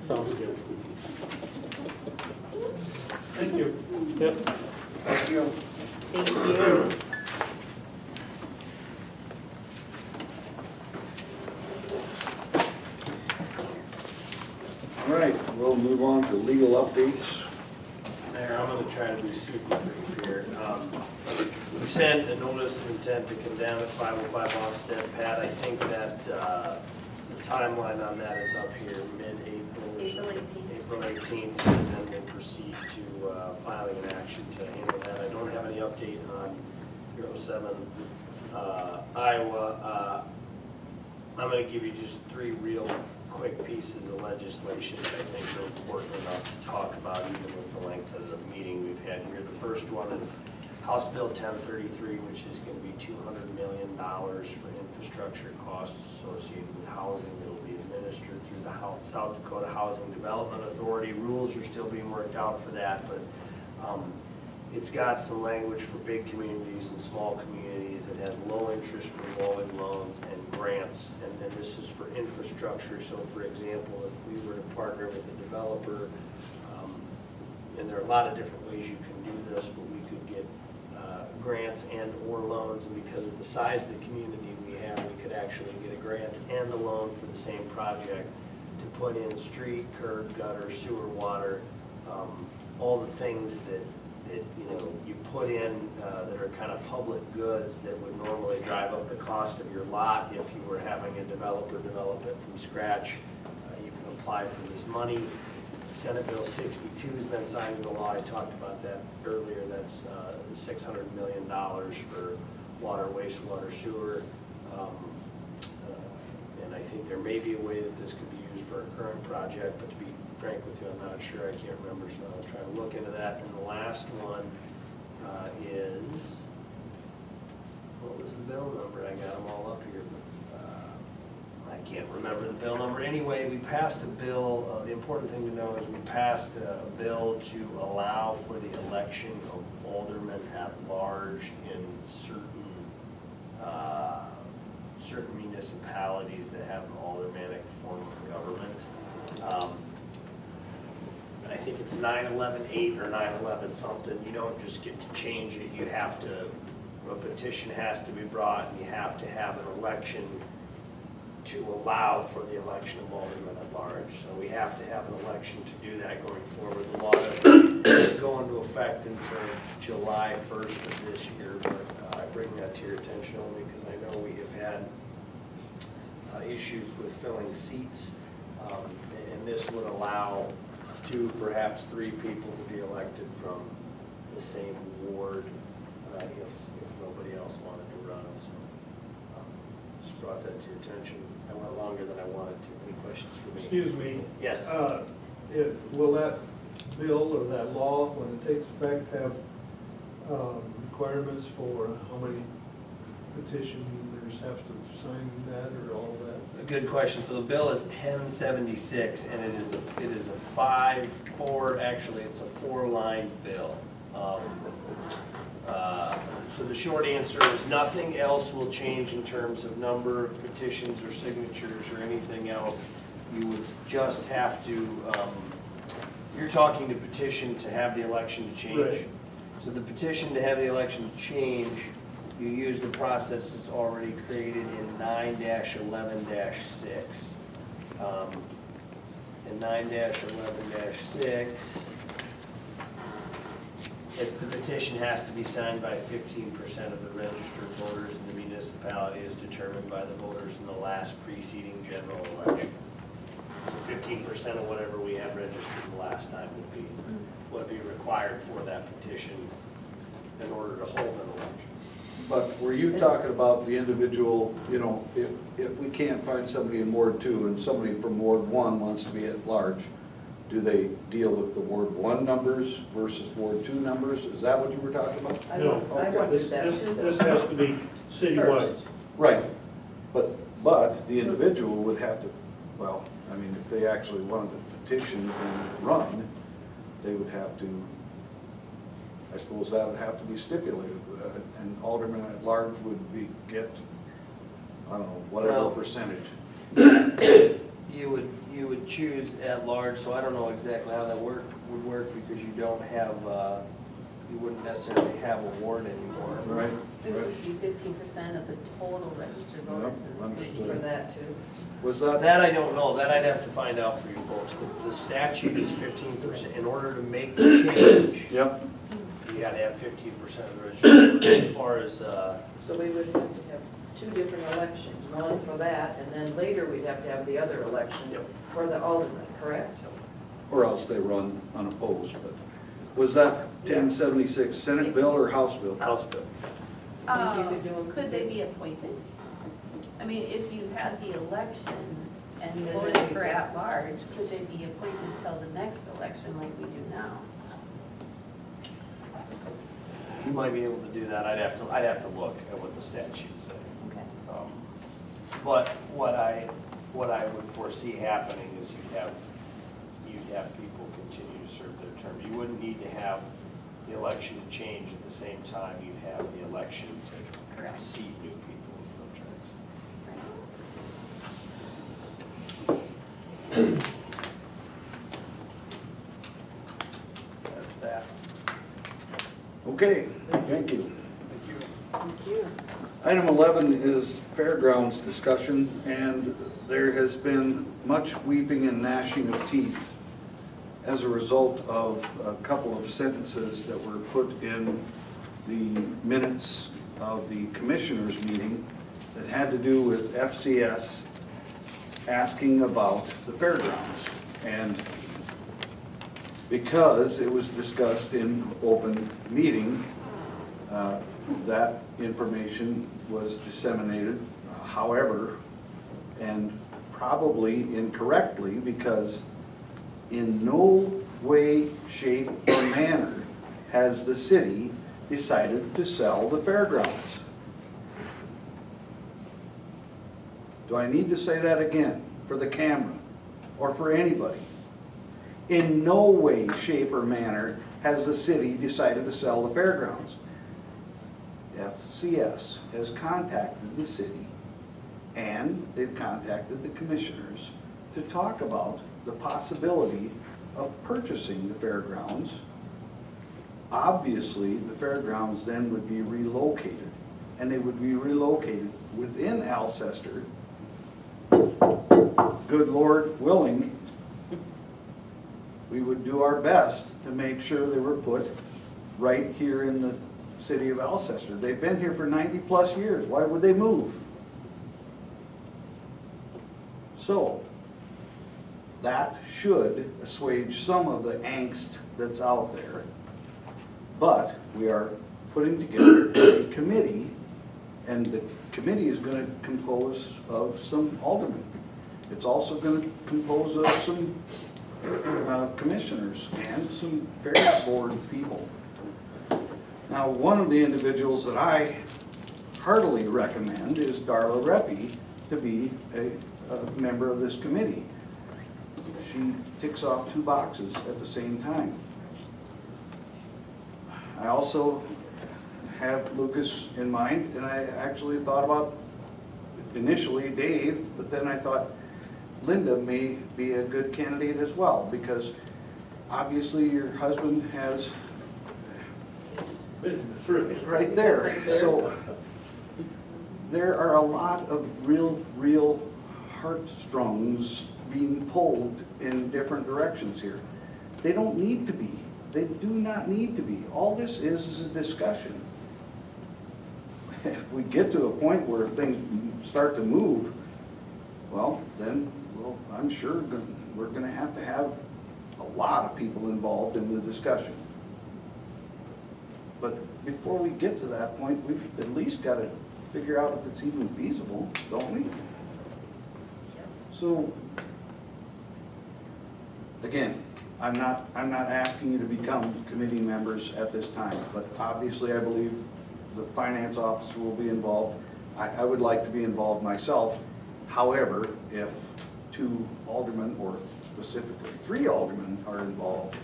Sounds good. Thank you. Yep. Thank you. Thank you. All right, we'll move on to legal updates. Mayor, I'm going to try to be super brief here. We've sent a notice of intent to condemn at 505 Ofsted. Pat, I think that the timeline on that is up here, mid-April. April 18th. April 18th, and then we'll proceed to filing an action to handle that. I don't have any update on 07 Iowa. I'm going to give you just 3 real quick pieces of legislation that I think are important enough to talk about, even with the length of the meeting we've had here. The first one is House Bill 1033, which is going to be $200 million for infrastructure costs associated with housing. It'll be administered through the South Dakota Housing Development Authority. Rules are still being worked out for that, but it's got some language for big communities and small communities. It has low interest revolving loans and grants, and then this is for infrastructure. So for example, if we were to partner with a developer, and there are a lot of different ways you can do this, but we could get grants and or loans, and because of the size of the community we have, we could actually get a grant and a loan for the same project to put in street, curb, gutter, sewer, water, all the things that you put in that are kind of public goods that would normally drive up the cost of your lot if you were having a developer develop it from scratch. You can apply for this money. Senate Bill 62 has been signed into law. I talked about that earlier. That's $600 million for water, wastewater, sewer. And I think there may be a way that this could be used for a current project, but to be frank with you, I'm not sure. I can't remember, so I'll try to look into that. And the last one is, what was the bill number? I got them all up here, but I can't remember the bill number. Anyway, we passed a bill. The important thing to know is we passed a bill to allow for the election of aldermen at large in certain municipalities that have an aldermanic form of government. I think it's 911-8 or 911 something. You don't just get to change it. You have to, a petition has to be brought, and you have to have an election to allow for the election of aldermen at large. So we have to have an election to do that going forward. The law doesn't go into effect until July 1st of this year, but I bring that to your attention only because I know we have had issues with filling seats, and this would allow 2, perhaps 3 people to be elected from the same ward if nobody else wanted to run. So just brought that to your attention. I went longer than I wanted to. Any questions for me? Excuse me. Yes. Will that bill or that law, when it takes effect, have requirements for how many petitioners have to sign that or all that? A good question. So the bill is 1076, and it is a 4-line bill. So the short answer is nothing else will change in terms of number of petitions or signatures or anything else. You would just have to, you're talking to petition to have the election to change. Right. So the petition to have the election to change, you use the process that's already created in 9-11-6. In 9-11-6, the petition has to be signed by 15% of the registered voters in the municipality as determined by the voters in the last preceding general election. So 15% of whatever we had registered the last time would be required for that petition in order to hold an election. But were you talking about the individual, you know, if we can't find somebody in Ward 2 and somebody from Ward 1 wants to be at large, do they deal with the Ward 1 numbers versus Ward 2 numbers? Is that what you were talking about? I No, wondered this that too. this has to be citywide. First. Right, but the individual would have to, well, I mean, if they actually wanted to petition and run, they would have to, I suppose that would have to be stipulated, and alderman at large would get, I don't know, whatever Well- percentage. You would choose at large, so I don't know exactly how that would work because you don't have, you wouldn't necessarily have a ward anymore. Right. It was to be 15% of the total registered voters. Yep, in the understood. For that too. Was that? That I don't know, that I'd have to find out for you folks. The statute is 15%. In order to make the change, Yep. you gotta have 15% of the registered voters. As far as, So we would have to have two different elections, one for that, and then later we'd have to have the other election Yep. for the alderman, correct? Or else they run unopposed, but was that 1076 Senate bill or House bill? House bill. Think you could do them Could they together? be appointed? I mean, if you had the election and Then voted they'd be- for at-large, could they be appointed till the next election like we do now? You might be able to do that. I'd have to look at what the statutes say. Okay. But what I would foresee happening is you'd have people continue to serve their term. You wouldn't need to have the election to change at the same time you'd have the election to Correct. seat new people in terms. That's that. Okay, thank you. Thank you. Item 11 is fairgrounds discussion, and there has been much weeping and gnashing of teeth as a result of a couple of sentences that were put in the minutes of the commissioners' meeting that had to do with FCS asking about the fairgrounds. And because it was discussed in open meeting, that information was disseminated, however, and probably incorrectly, because in no way, shape, or manner has the city decided to sell the fairgrounds. Do I need to say that again for the camera or for anybody? In no way, shape, or manner has the city decided to sell the fairgrounds. FCS has contacted the city and they've contacted the commissioners to talk about the possibility of purchasing the fairgrounds. Obviously, the fairgrounds then would be relocated, and they would be relocated within Alcester. Good Lord willing, we would do our best to make sure they were put right here in the city of Alcester. They've been here for 90+ years. Why would they move? So, that should assuage some of the angst that's out there. But we are putting together a committee, and the committee is going to compose of some aldermen. It's also going to compose of some commissioners and some fair board people. Now, one of the individuals that I heartily recommend is Darla Reppy to be a member of this committee. She ticks off 2 boxes at the same time. I also have Lucas in mind, and I actually thought about initially Dave, but then I thought Linda may be a good candidate as well, because obviously your husband has Business, right there. So there are a lot of real heartstrings being pulled in different directions here. They don't need to be. They do not need to be. All this is a discussion. If we get to a point where things start to move, well, then I'm sure we're going to have a lot of people involved in the discussion. But before we get to that point, we've at least got to figure out if it's even feasible, don't we? So, again, I'm not asking you to become committee members at this time, but obviously I believe the finance officer will be involved. I would like to be involved myself. However, if 2 aldermen, or specifically 3 aldermen are involved,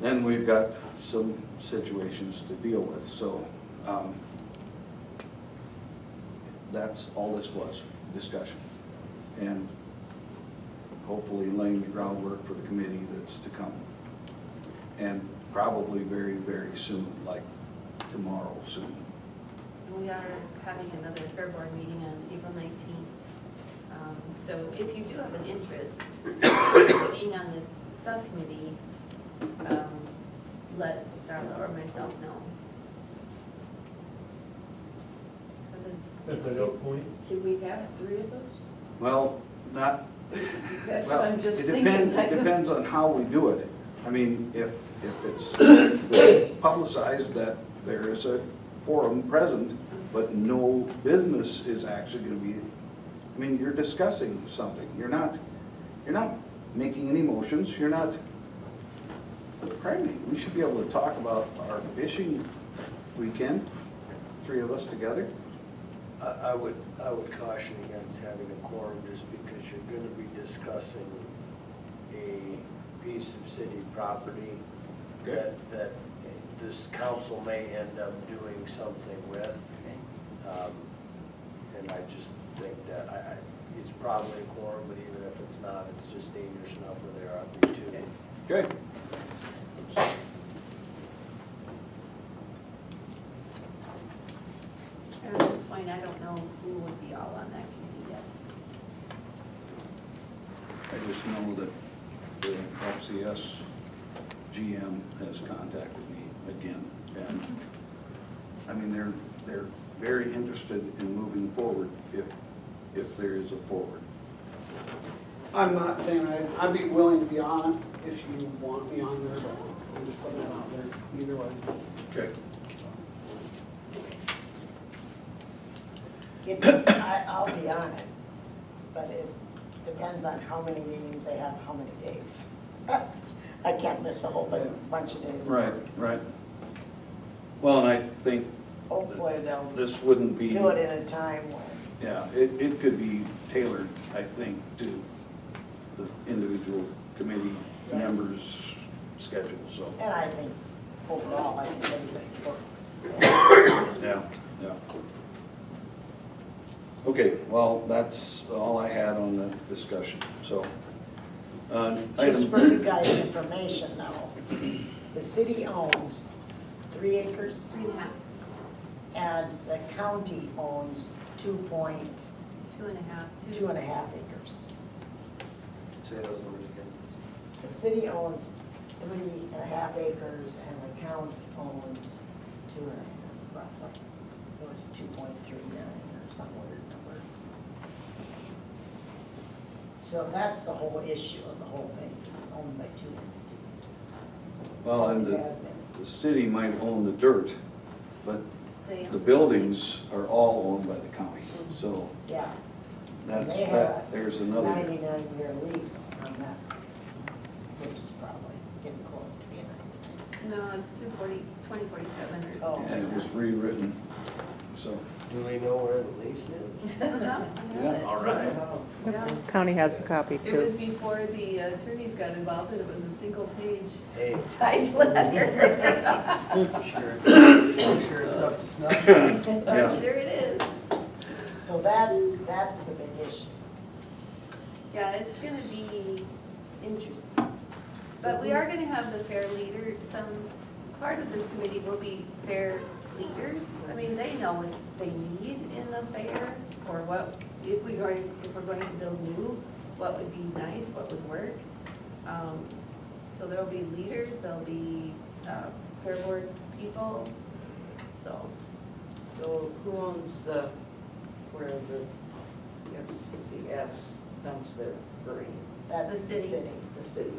then we've got some situations to deal with. So that's all this was, discussion. And hopefully laying the groundwork for the committee that's to come. And probably very, very soon, like tomorrow soon. We are having another Fair Board meeting on April 19th. So if you do have an interest in being on this subcommittee, let Darla or myself know. Because That's a good point. Can we have 3 of those? Well, not, That's well, what I'm just it thinking. depends on how we do it. I mean, if it's publicized that there is a quorum present, but no business is actually going to be, I mean, you're discussing something. You're not making any motions. You're not, pardon me, we should be able to talk about our fishing weekend, 3 of us together. I would caution against having a quorum just because you're going to be discussing a piece of city property that this council may end up doing something with. And I just think that it's probably a quorum, but even if it's not, it's just dangerous enough where there ought to be 2. Okay. At this point, I don't know who would be all on that committee yet. I just know that the FCS GM has contacted me again, and I mean, they're very interested in moving forward if there is a forward. I'm not saying I'd be willing to be on it if you want me on there, but I'm just putting that out there, either way. Okay. I'll be on it, but it depends on how many meetings they have, how many days. I can't miss a whole bunch of days. Right. Well, and I think Hopefully they'll this wouldn't be, do it in a time when, yeah, it could be tailored, I think, to the individual committee members' schedule, so. and I think overall, I think everybody works, so. Yeah. Okay, well, that's all I had on the discussion, so. Just for item- you guys' information though, the city owns 3 acres 3.5, and the county owns 2.2 2.5. acres. Say those numbers again. The city owns 3.5 acres and the county owns 2.5 roughly. It was 2.39 or some weird number. So that's the whole issue of the whole thing, is it's owned by 2 entities. Well, and Always has been. the city might own the dirt, but They the buildings are all owned by the county, so Yeah. that's, They have that, there's a another. 99-year lease on that, which is probably getting close to being 99. No, it's 2047 or Oh. something. And it was rewritten, so. Do we know where the lease is? Yeah. All right. Yeah. County has a copy It was before the attorneys got involved, and it was a single page Hey, type letter. I'm sure it's up to snuff. I'm Yeah. sure it is. So that's the big issue. Yeah, it's gonna be interesting. But we are gonna have the fair leader, some, part of this committee will be fair leaders. I mean, they know what they need in the fair, or what, if we're going to build new, what would be nice, what would work. So there'll be leaders, there'll be fair board people, so. So who owns where the FCS dumps their grain? That's The the city. city. The city.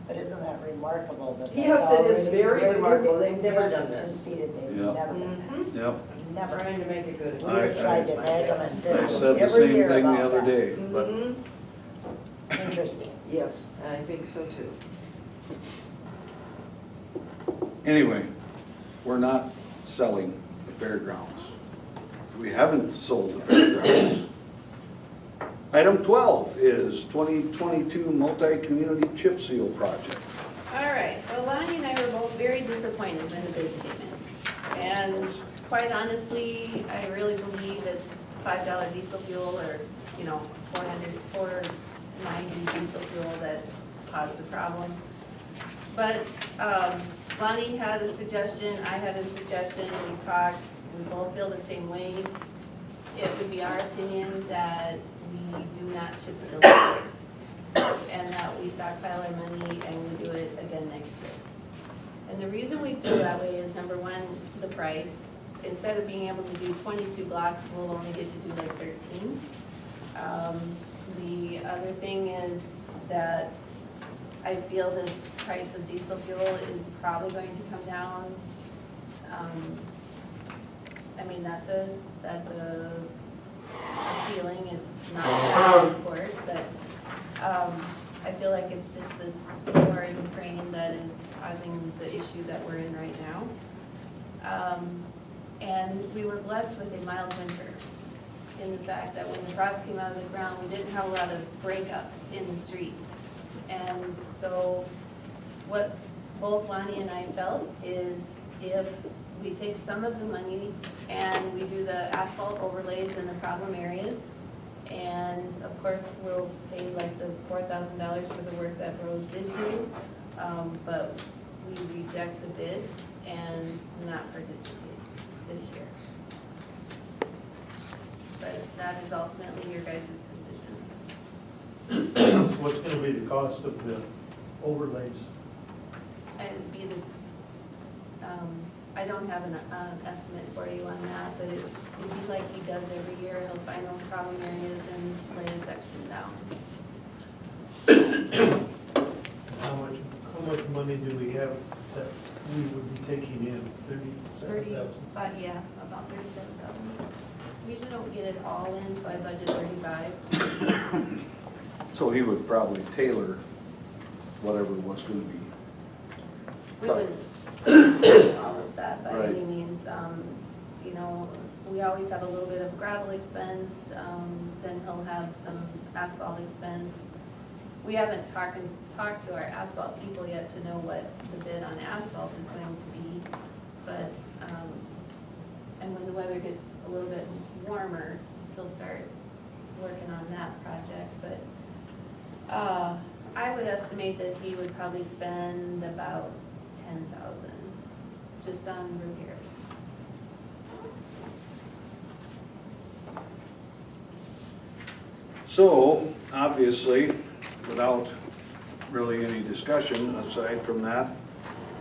But isn't that remarkable that that's Yes, it is already very graded remarkable. They've and never yes, done this. conceded they've Yeah. never done Mhm. Yep. that. Never. Trying to make it good. We I- tried to nag them and I did said the every same year thing the about other that. day, but Mhm. Interesting. Yes, I think so too. anyway, we're not selling the fairgrounds. We haven't sold the fairgrounds. Item 12 is 2022 multi-community chip seal project. All right, well, Lonnie and I were both very disappointed when the bids came in. And quite honestly, I really believe it's $5 diesel fuel or, you know, $490 diesel fuel that caused the problem. But Lonnie had a suggestion, I had a suggestion, we talked, we both feel the same way. It would be our opinion that we do not chip seal this year, and that we stockpile our money and we do it again next year. And the reason we feel that way is, number one, the price. Instead of being able to do 22 blocks, we'll only get to do like 13. The other thing is that I feel this price of diesel fuel is probably going to come down. I mean, that's a feeling, it's not of course, but I feel like it's just this war in Ukraine that is causing the issue that we're in right now. And we were blessed with a mild winter, in the fact that when the frost came out of the ground, we didn't have a lot of breakup in the street. And so what both Lonnie and I felt is if we take some of the money and we do the asphalt overlays in the problem areas, and of course, we'll pay like the $4,000 for the work that Rose did do, but we reject the bid and not participate this year. But that is ultimately your guys' decision. So what's gonna be the cost of the overlays? And be the, I don't have an estimate for you on that, but it'd be like he does every year. He'll find those problem areas and lay a section down. How much money do we have that we would be taking in? 37,000? Yeah, about 37,000. We usually don't get it all in, so I budget 35. So he would probably tailor whatever was going to be. We wouldn't spend all of that by Right. any means. You know, we always have a little bit of gravel expense, then he'll have some asphalt expense. We haven't talked to our asphalt people yet to know what the bid on asphalt is going to be, but, and when the weather gets a little bit warmer, he'll start working on that project, but I would estimate that he would probably spend about 10,000 just on repairs. So, obviously, without really any discussion aside from that,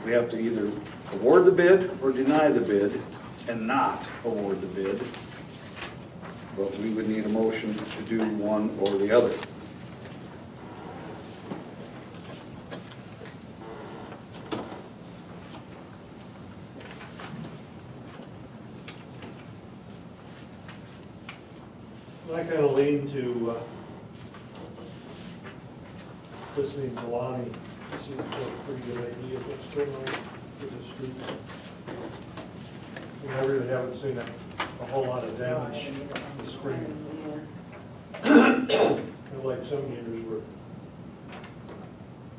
we have to either award the bid or deny the bid and not award the bid. But we would need a motion to do one or the other. I kind of lean to listening to Lonnie. It seems like a pretty good idea of what's going on with the streets. I really haven't seen a whole lot of damage this spring. Like some years where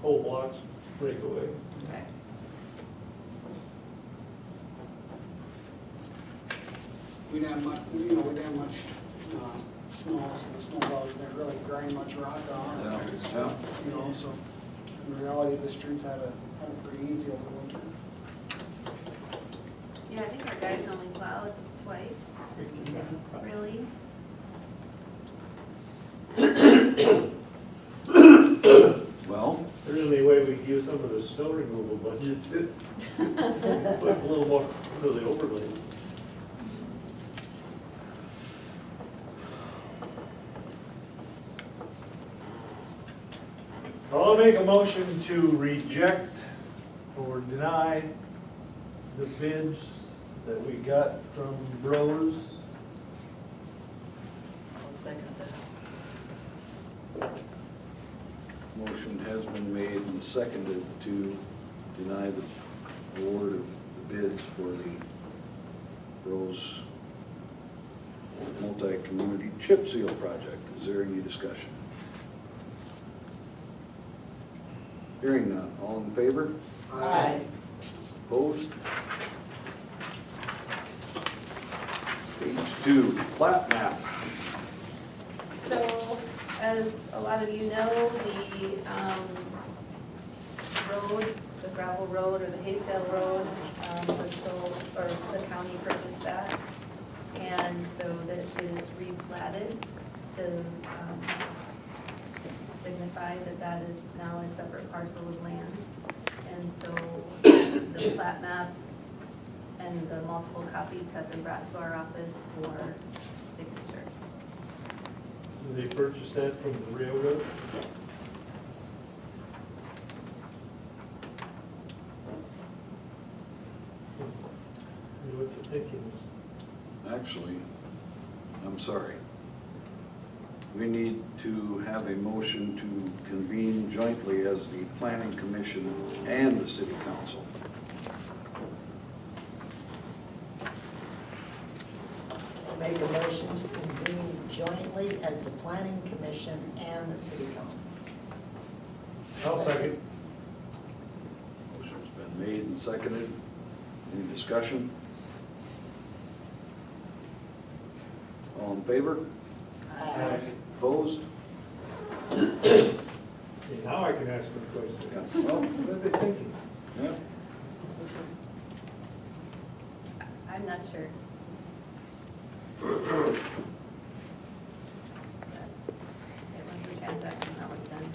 whole blocks break away. Correct. We didn't have much, we didn't have much snow, so the snow plows didn't really grind much rock on. Yeah. You know, so in reality, the streets had it pretty easy over winter. Yeah, I think our guys only plowed twice, really. Well, There's any way we could use some of the snow removal budget to put a little more into the overlay. I'll make a motion to reject or deny the bids that we got from Bros. I'll second that. Motion has been made and seconded to deny the award of the bids for the Rose Multi-Community Chip Seal Project. Is there any discussion? Hearing none. All in favor? Aye. Opposed? Page 2, plat map. So, as a lot of you know, the road, the gravel road or the Haysdale Road was sold, or the county purchased that. And so that it is replatted to signify that that is now a separate parcel of land. And so the plat map and the multiple copies have been brought to our office for signatures. Did they purchase that from the railroad? Yes. What you thinking? Actually, I'm sorry. We need to have a motion to convene jointly as the Planning Commission and the City Council. I'll make a motion to convene jointly as the planning commission and the city council. I'll second. Motion's been made and seconded. Any discussion? All in favor? Aye. Opposed? Okay, now I can ask them a question. Yeah. Well, What are they thinking? yeah. I'm not sure. It was a transaction that was done.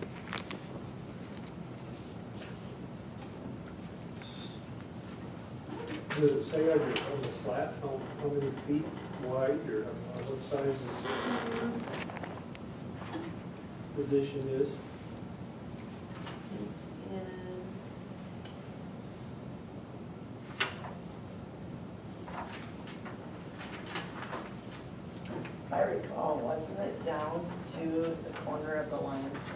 Does it say on the flat how many feet wide or what size the addition is? It is, If I recall, wasn't it down to the corner of the Lions?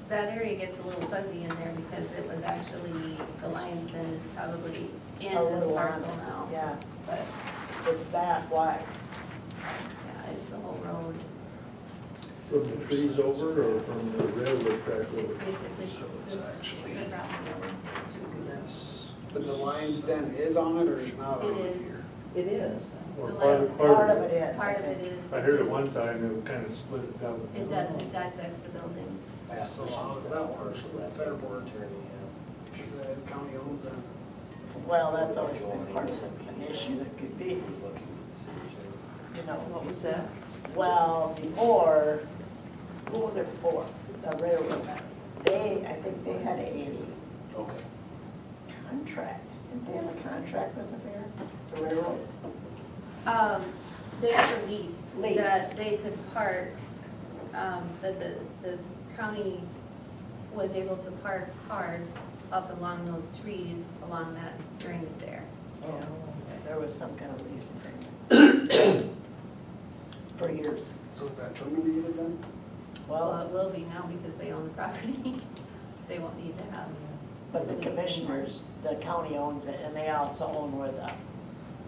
that area gets a little fuzzy in there because it was actually, the Lion's Den is probably in A this little parcel on it. now. Yeah, But, it's that wide. yeah, it's the whole road. From the trees over or from the railroad track It's over? basically So it's this, actually- the gravel road. But the Lion's Den is on it or is not on It it is, here? It is. Or The part Lions Part of of it? it is. part of it is. I it heard at just- one time it kind of split it down the It middle. does, it dissects the building. So how does that work? The fair board attorney, because the county owns it. Well, that's always been part of an issue that could be, you know. What was that? Well, before, who were there for? The railroad. They, I think they had a contract. Didn't they have a contract with the fair, the railroad? They have a lease Lease. that they could park, that the county was able to park cars up along those trees along that during the fair. Yeah, there was some kind of lease agreement. For years. So is that terminated then? Well, Well, it will be now because they own the property. They won't need to have. but the commissioners, the county owns it, and they also own where the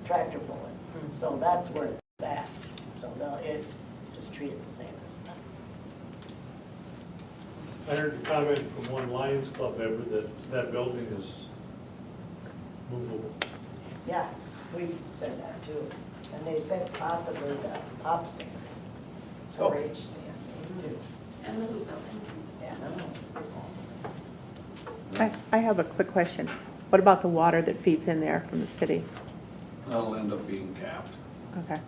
tractor pull is. So that's where it's at. So it's just treated the same as that. I heard a comment from one Lions Club member that that building is movable. Yeah, we said that too. And they said possibly the pop stand, storage stand, too. And the hoop building. Yeah. I have a quick question. What about the water that feeds in there from the city? That'll end up being capped. Okay.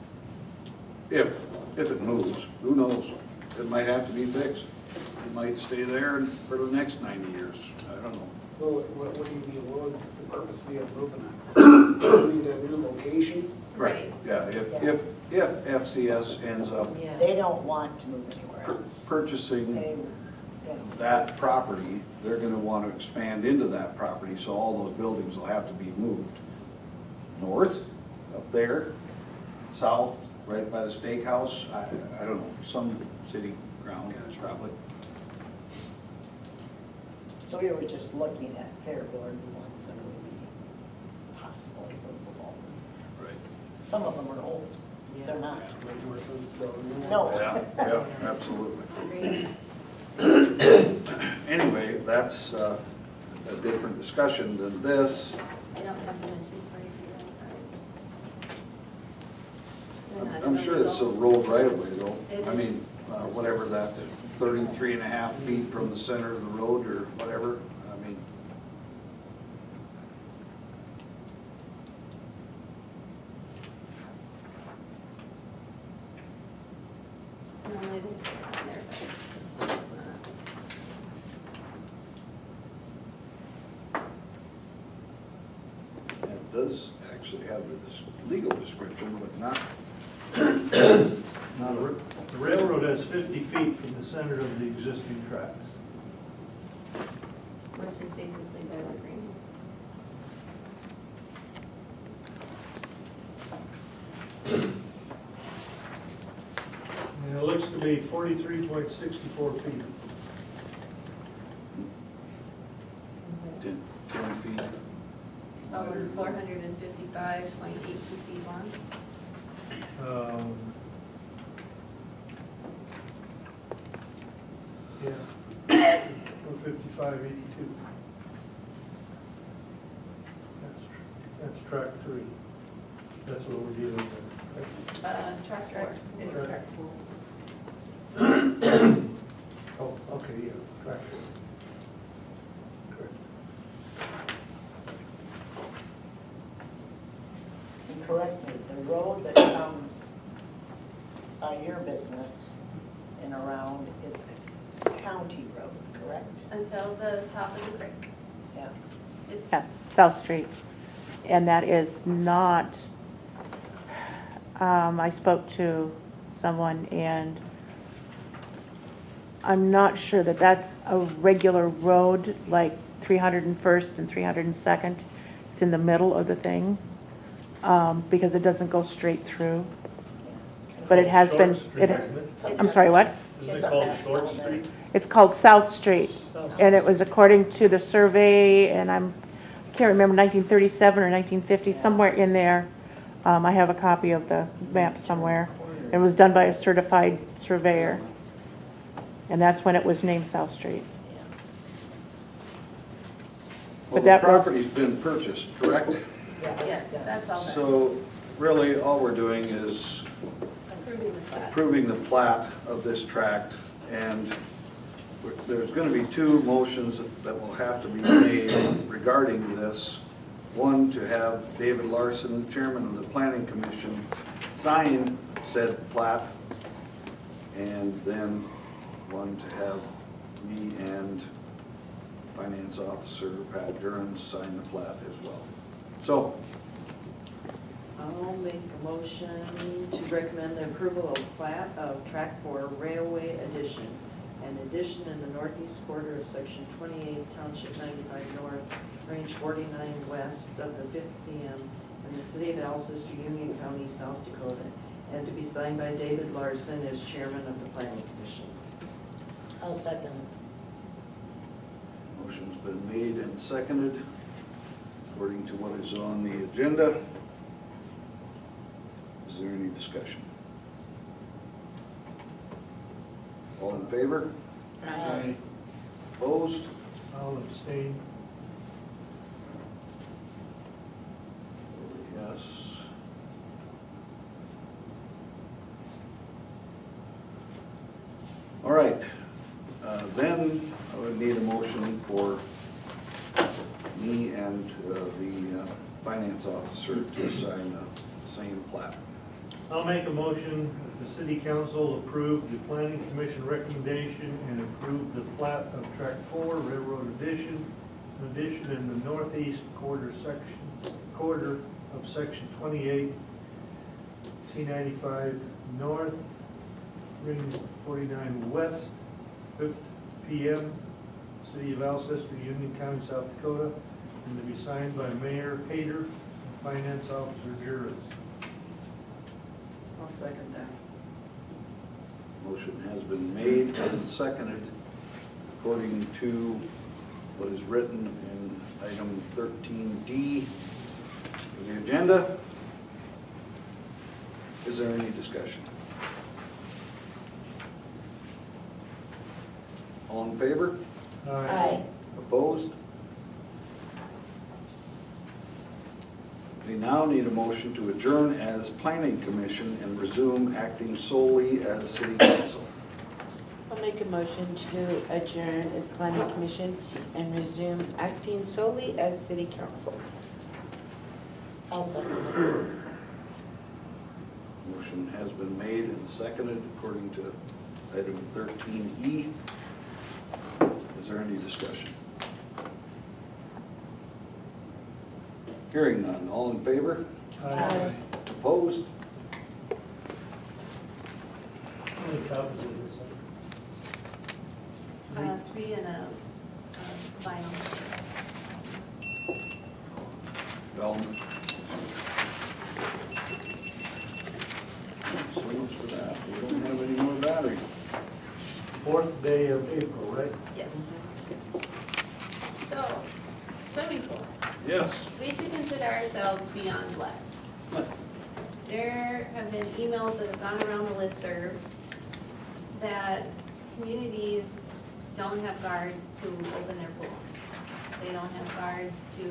If it moves, who knows? It might have to be fixed. It might stay there for the next 90 years. I don't know. Well, what do you mean, what would the purpose be of moving it? Need a new location? Yeah, if if FCS ends up Yeah. They don't want to move anywhere else. purchasing They, yeah. that property, they're gonna want to expand into that property, so all those buildings will have to be moved. North, up there, south, right by the steakhouse, I don't know, some city ground, probably. So we were just looking at Fairboard, the ones that would be possibly movable. Right. Some of them are old, they're not. No. No. Yeah, absolutely. Anyway, that's a different discussion than this. I don't have dimensions for you, I'm sorry. I'm sure it's a road right of way though. It I mean, is. whatever that's 33.5 feet from the center of the road or whatever, I mean. Normally they say it on there, but this one is not. It does actually have the legal description, but not a, The railroad has 50 feet from the center of the existing tracks. Which is basically their agreements. And it looks to be 43.64 feet. 10 feet. Oh, and 455.82 feet long. Yeah, 455.82. That's track 3. That's what we're dealing with. Track 4 is. Track. Oh, okay, yeah, track 3. Correct. And correct me, the road that comes by your business and around is a county road, correct? Until the top of the creek. Yeah. It's, Yeah, South Street. And that is not, I spoke to someone and I'm not sure that that's a regular road, like 301st and 302nd. It's in the middle of the thing, because it doesn't go straight through. But it has been, Short Street, isn't it? I'm sorry, what? Isn't It's it a called mess Short down there. Street? It's called South Street, and it was according to the survey, and I can't remember, 1937 or 1950, somewhere in there. I have a copy of the map somewhere. It was done by a certified surveyor, and that's when it was named South Street. Well, But the that road's- property's been purchased, correct? yes, that's all that. So really, all we're doing is Approving the plat. approving the plat of this tract, and there's gonna be two motions that will have to be made regarding this. One, to have David Larsen, chairman of the planning commission, sign said plat, and then one to have me and finance officer Pat Jurens sign the plat as well. So, I'll make a motion to recommend the approval of plat of track 4 railway addition. An addition in the northeast quarter of section 28, township 95 north, range 49 west of the 5th PM in the city of Alcester, Union County, South Dakota, and to be signed by David Larsen as chairman of the planning commission. I'll second. motion's been made and seconded according to what is on the agenda. Is there any discussion? All in favor? Aye. Opposed? I'll abstain. Yes. All right, then I would need a motion for me and the finance officer to sign the same plat. I'll make a motion that the city council approve the planning commission recommendation and approve the plat of track 4 railroad addition in the northeast quarter of section 28, T95 North, Ring 49 West, 5th PM, City of Alcester, Union County, South Dakota, and to be signed by Mayor Pater and Finance Officer Juris. I'll second that. Motion has been made and seconded according to what is written in item 13D of the agenda. Is there any discussion? All in favor? Aye. Opposed? We now need a motion to adjourn as planning commission and resume acting solely as city council. I'll make a motion to adjourn as planning commission and resume acting solely as city council. I'll second. Motion has been made and seconded according to item 13E. Is there any discussion? Hearing none, all in favor? Aye. Opposed? How many copies of this? 3 and a vinyl. Velma? So much for that. We don't have any more battery. 4th day of April, right? Yes. So, swimming pool. Yes. We should consider ourselves beyond blessed. There have been emails that have gone around the listserv that communities don't have guards to open their pool. They don't have guards to,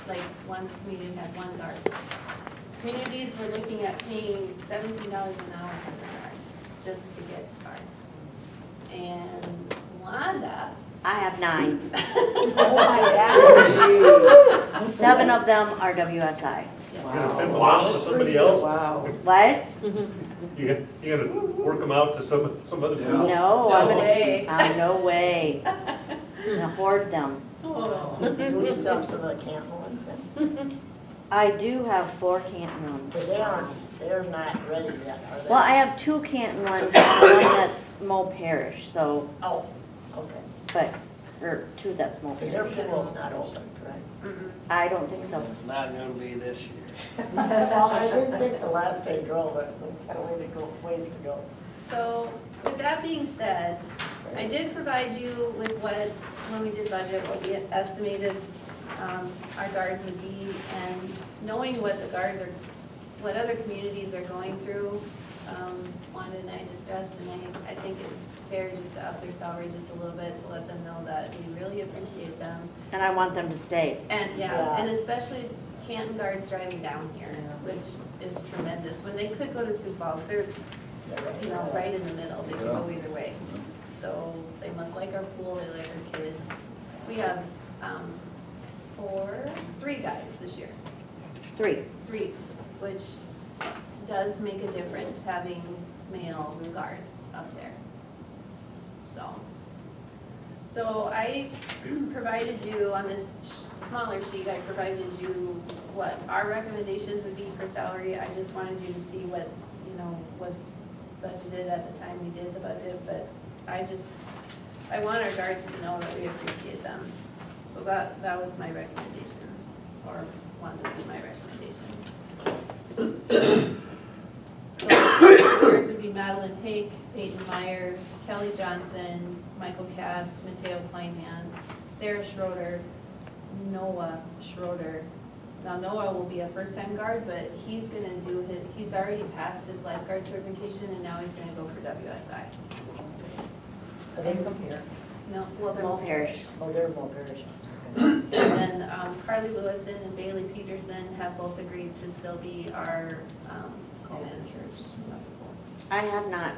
like one community had 1 guard. Communities were looking at paying $17 an hour for their guards, just to get guards. And Wanda. I have 9. Oh my gosh. 7 of them are WSI. You're gonna pimp them out to somebody else? Wow. What? You gonna work them out to some other Yeah. people? No, I'm No gonna way. keep, no way. I'm gonna hoard them. Do we still have some of the Canton ones in? I do have 4 Canton ones. Because they're not ready yet, are they? Well, I have 2 Canton ones, and 1 that's Mo Parish, so, Oh, okay. but, or 2 that's Mo Because their Parish. pool's not open, correct? I don't think so. It's not gonna be this year. Well, I didn't think the last day drove it, we got ways to go. So, with that being said, I did provide you with what, when we did budget, what we had estimated our guards would be, and knowing what the guards are, what other communities are going through, Wanda and I discussed, and I think it's fair just to up their salary just a little bit to let them know that we really appreciate them. And I want them to stay. And, Yeah. and especially Canton guards driving down here, which is tremendous. When they could go to Sioux Falls, they're, right in the middle, they can go either way. So they must like our pool, they like our kids. We have 3 guys this year. 3. 3, which does make a difference having male guards up there. So I provided you on this smaller sheet, I provided you what our recommendations would be for salary. I just wanted you to see what, was budgeted at the time we did the budget, but I want our guards to know that we appreciate them. So that was my recommendation, or wanted to see my recommendation. So, yours would be Madeline Hake, Peyton Meyer, Kelly Johnson, Michael Cass, Mateo Kleinhans, Sarah Schroeder, Noah Schroeder. Now Noah will be a first-time guard, but he's gonna he's already passed his lifeguard certification, and now he's gonna go for WSI. Are they from here? No, well, they're Mo both Parish. Oh, they're more Parish. And then Carly Lewison and Bailey Peterson have both agreed to still be our co-managers. I have not,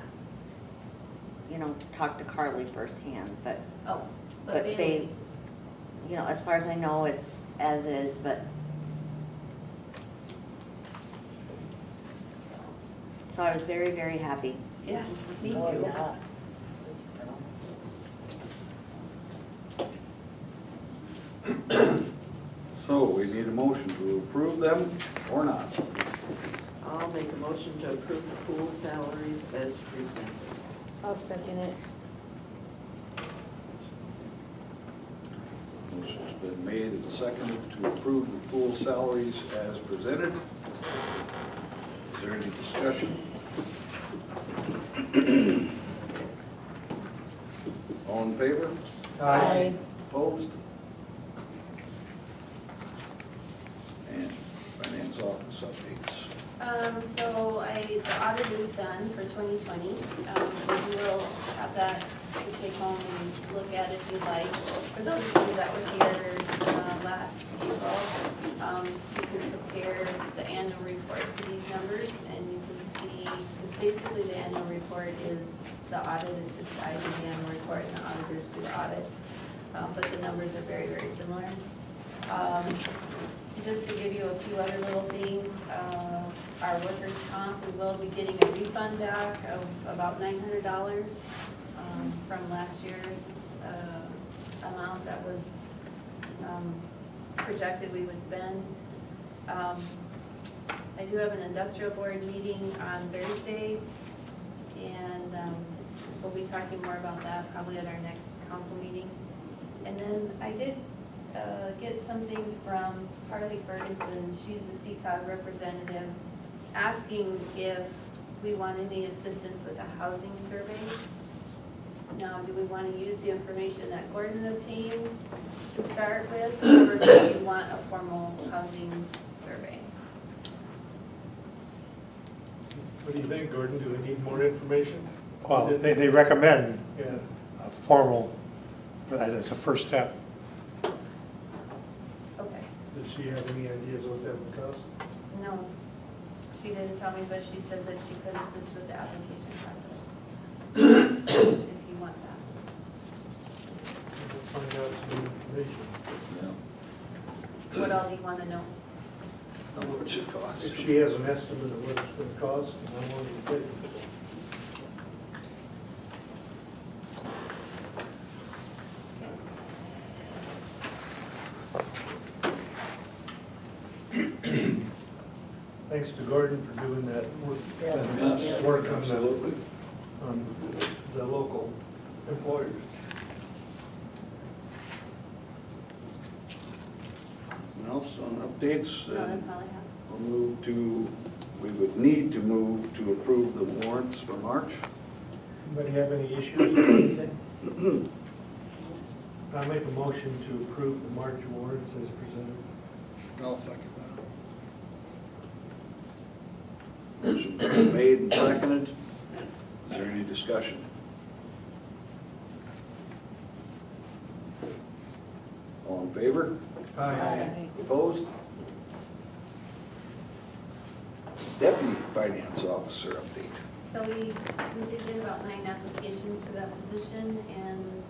talked to Carly firsthand, but, Oh, but they, as far as I know, it's as is, but. So I was very, very happy. Yes, me Oh, too. yeah. So we need a motion to approve them or not. I'll make a motion to approve the pool salaries as presented. I'll second it. Motion's been made and seconded to approve the pool salaries as presented. Is there any discussion? All in favor? Aye. Opposed? And finance office updates. So the audit is done for 2020. So you will have that to take home and look at if you'd like. For those of you that were here last April, you can compare the annual report to these numbers, and you can see, it's basically the annual report is, the audit is just I do the annual report and the auditors do the audit. But the numbers are very, very similar. Just to give you a few other little things, our workers' comp, we will be getting a refund back of about $900 from last year's amount that was projected we would spend. I do have an industrial board meeting on Thursday, and we'll be talking more about that probably at our next council meeting. And then I did get something from Harley Ferguson, she's the CCOG representative, asking if we want any assistance with a housing survey. Now, do we want to use the information that Gordon obtained to start with, or do you want a formal housing survey? What do you think, Gordon? Do we need more information? Well, they recommend Yeah. a formal, as a first step. Okay. Does she have any ideas what that would cost? No, she didn't tell me, but she said that she could assist with the application process. If you want that. Let's find out some information. Yeah. What all do you want to know? How much it costs? If she has an estimate of what it's going to cost, and how long it will take. Thanks to Gordon for doing that work. Yes, Work on absolutely. the local employers. Anything else on updates? No, that's all I have. We'll move to, we would need to move to approve the warrants for March. Anybody have any issues with anything? I'll make a motion to approve the March warrants as presented. I'll second that. Motion's been made and seconded. Is there any discussion? All in favor? Aye. Opposed? Deputy Finance Officer update. So we did get about 9 applications for that position, and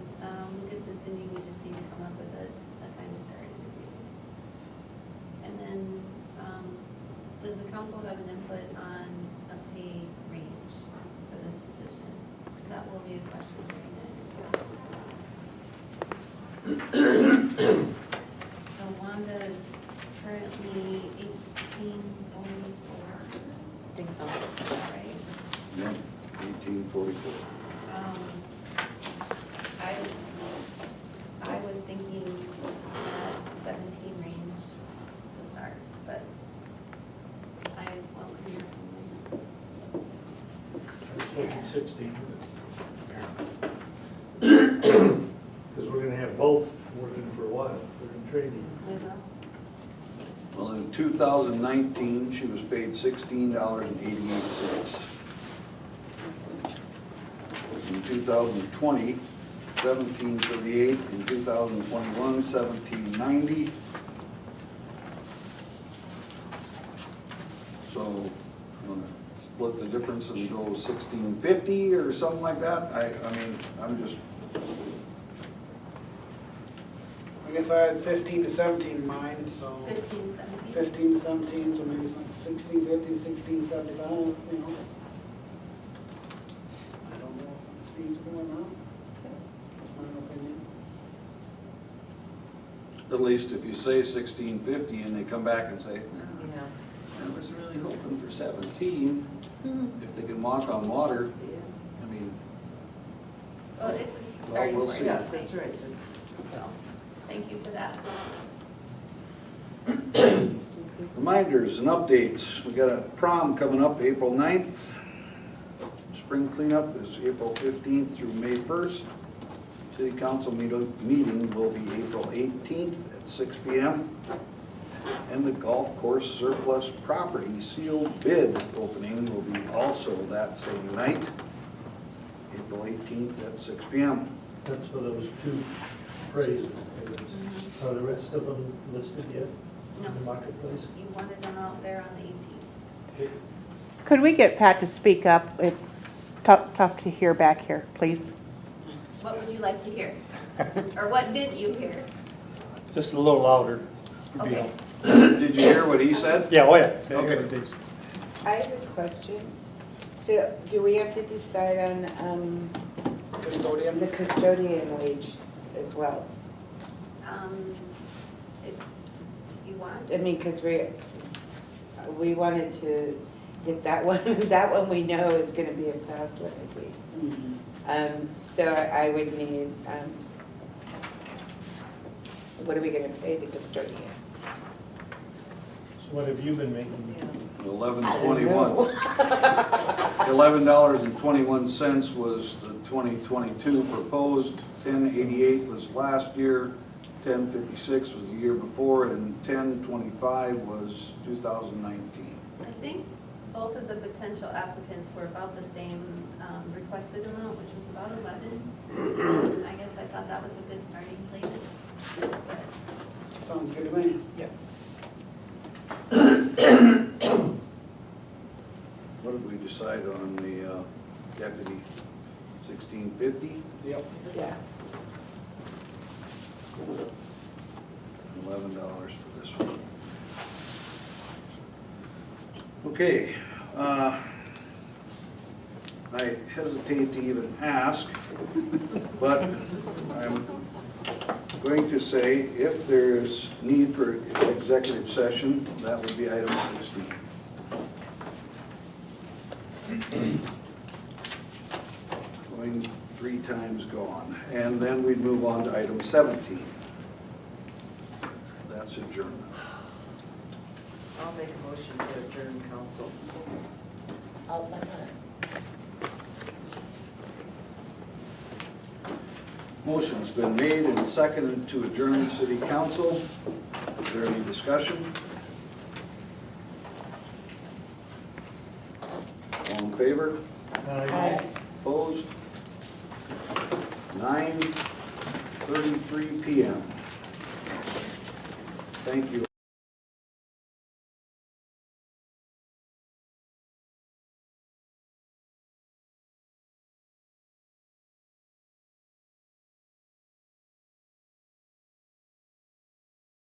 Lucas and Cindy, we just need to come up with a time to start interviewing. And then, does the council have an input on a pay range for this position? Because that will be a question during the interview. So Wanda is currently 1844. I think so. Right? Yep, 1844. I was thinking that 17 range to start, but I won't hear from I was thinking 16. Because we're gonna have both working for a while, we're gonna train you. you. We will. Well, in 2019, she was paid $16.88. In 2020, $17.38. In 2021, $17.90. So, you want to split the difference and go $16.50 or something like that? I mean, I'm just, I guess I had 15 to 17 in mind, so. 15 to 17. 15 to 17, so maybe it's like 1650, 1675, you know. I don't know if it's feasible or not. That's my opinion. at least if you say $16.50 and they come back and say, no, Yeah. I was really hoping something for 17, if they can walk on water, I mean, Well, it's a Well, starting we'll point. see. Yes, that's right. That's- So, thank you for that. reminders and updates. We got a prom coming up April 9th. Spring cleanup is April 15th through May 1st. City council meeting will be April 18th at 6 p.m. And the golf course surplus property sealed bid opening will be also that same night, April 18th at 6 p.m. That's for those two appraisals. Are the rest of them listed yet No. in the marketplace? You wanted them out there on the 18th. Could we get Pat to speak up? It's tough to hear back here, please. What would you like to hear? Or what didn't you hear? Just a little louder. would be Okay. helpful. Did you hear what he said? Yeah, oh yeah. Okay. I have a question. So do we have to decide on Custodian? the custodian wage as well? If you want. I mean, because we wanted to get that one, that one we know is gonna be a fast one, I think. So I would need, what are we gonna pay the custodian? So what have you been making? $11.21. $11.21 was the 2022 proposed, $10.88 was last year, $10.56 was the year before, and $10.25 was 2019. I think both of the potential applicants were about the same requested amount, which was about 11. And I guess I thought that was a good starting place. But Sounds good to me. Yep. What did we decide on the deputy? $16.50? Yep. Yeah. $11 for this one. Okay, I hesitate to even ask, but I'm going to say if there's need for executive session, that would be item 16. Going 3 times gone, and then we'd move on to item 17. That's adjournment. I'll make a motion to adjourn council. I'll second it. Motion's been made and seconded to adjourn the city council. Is there any discussion? All in favor? Aye. Opposed? 9:33 p.m. Thank you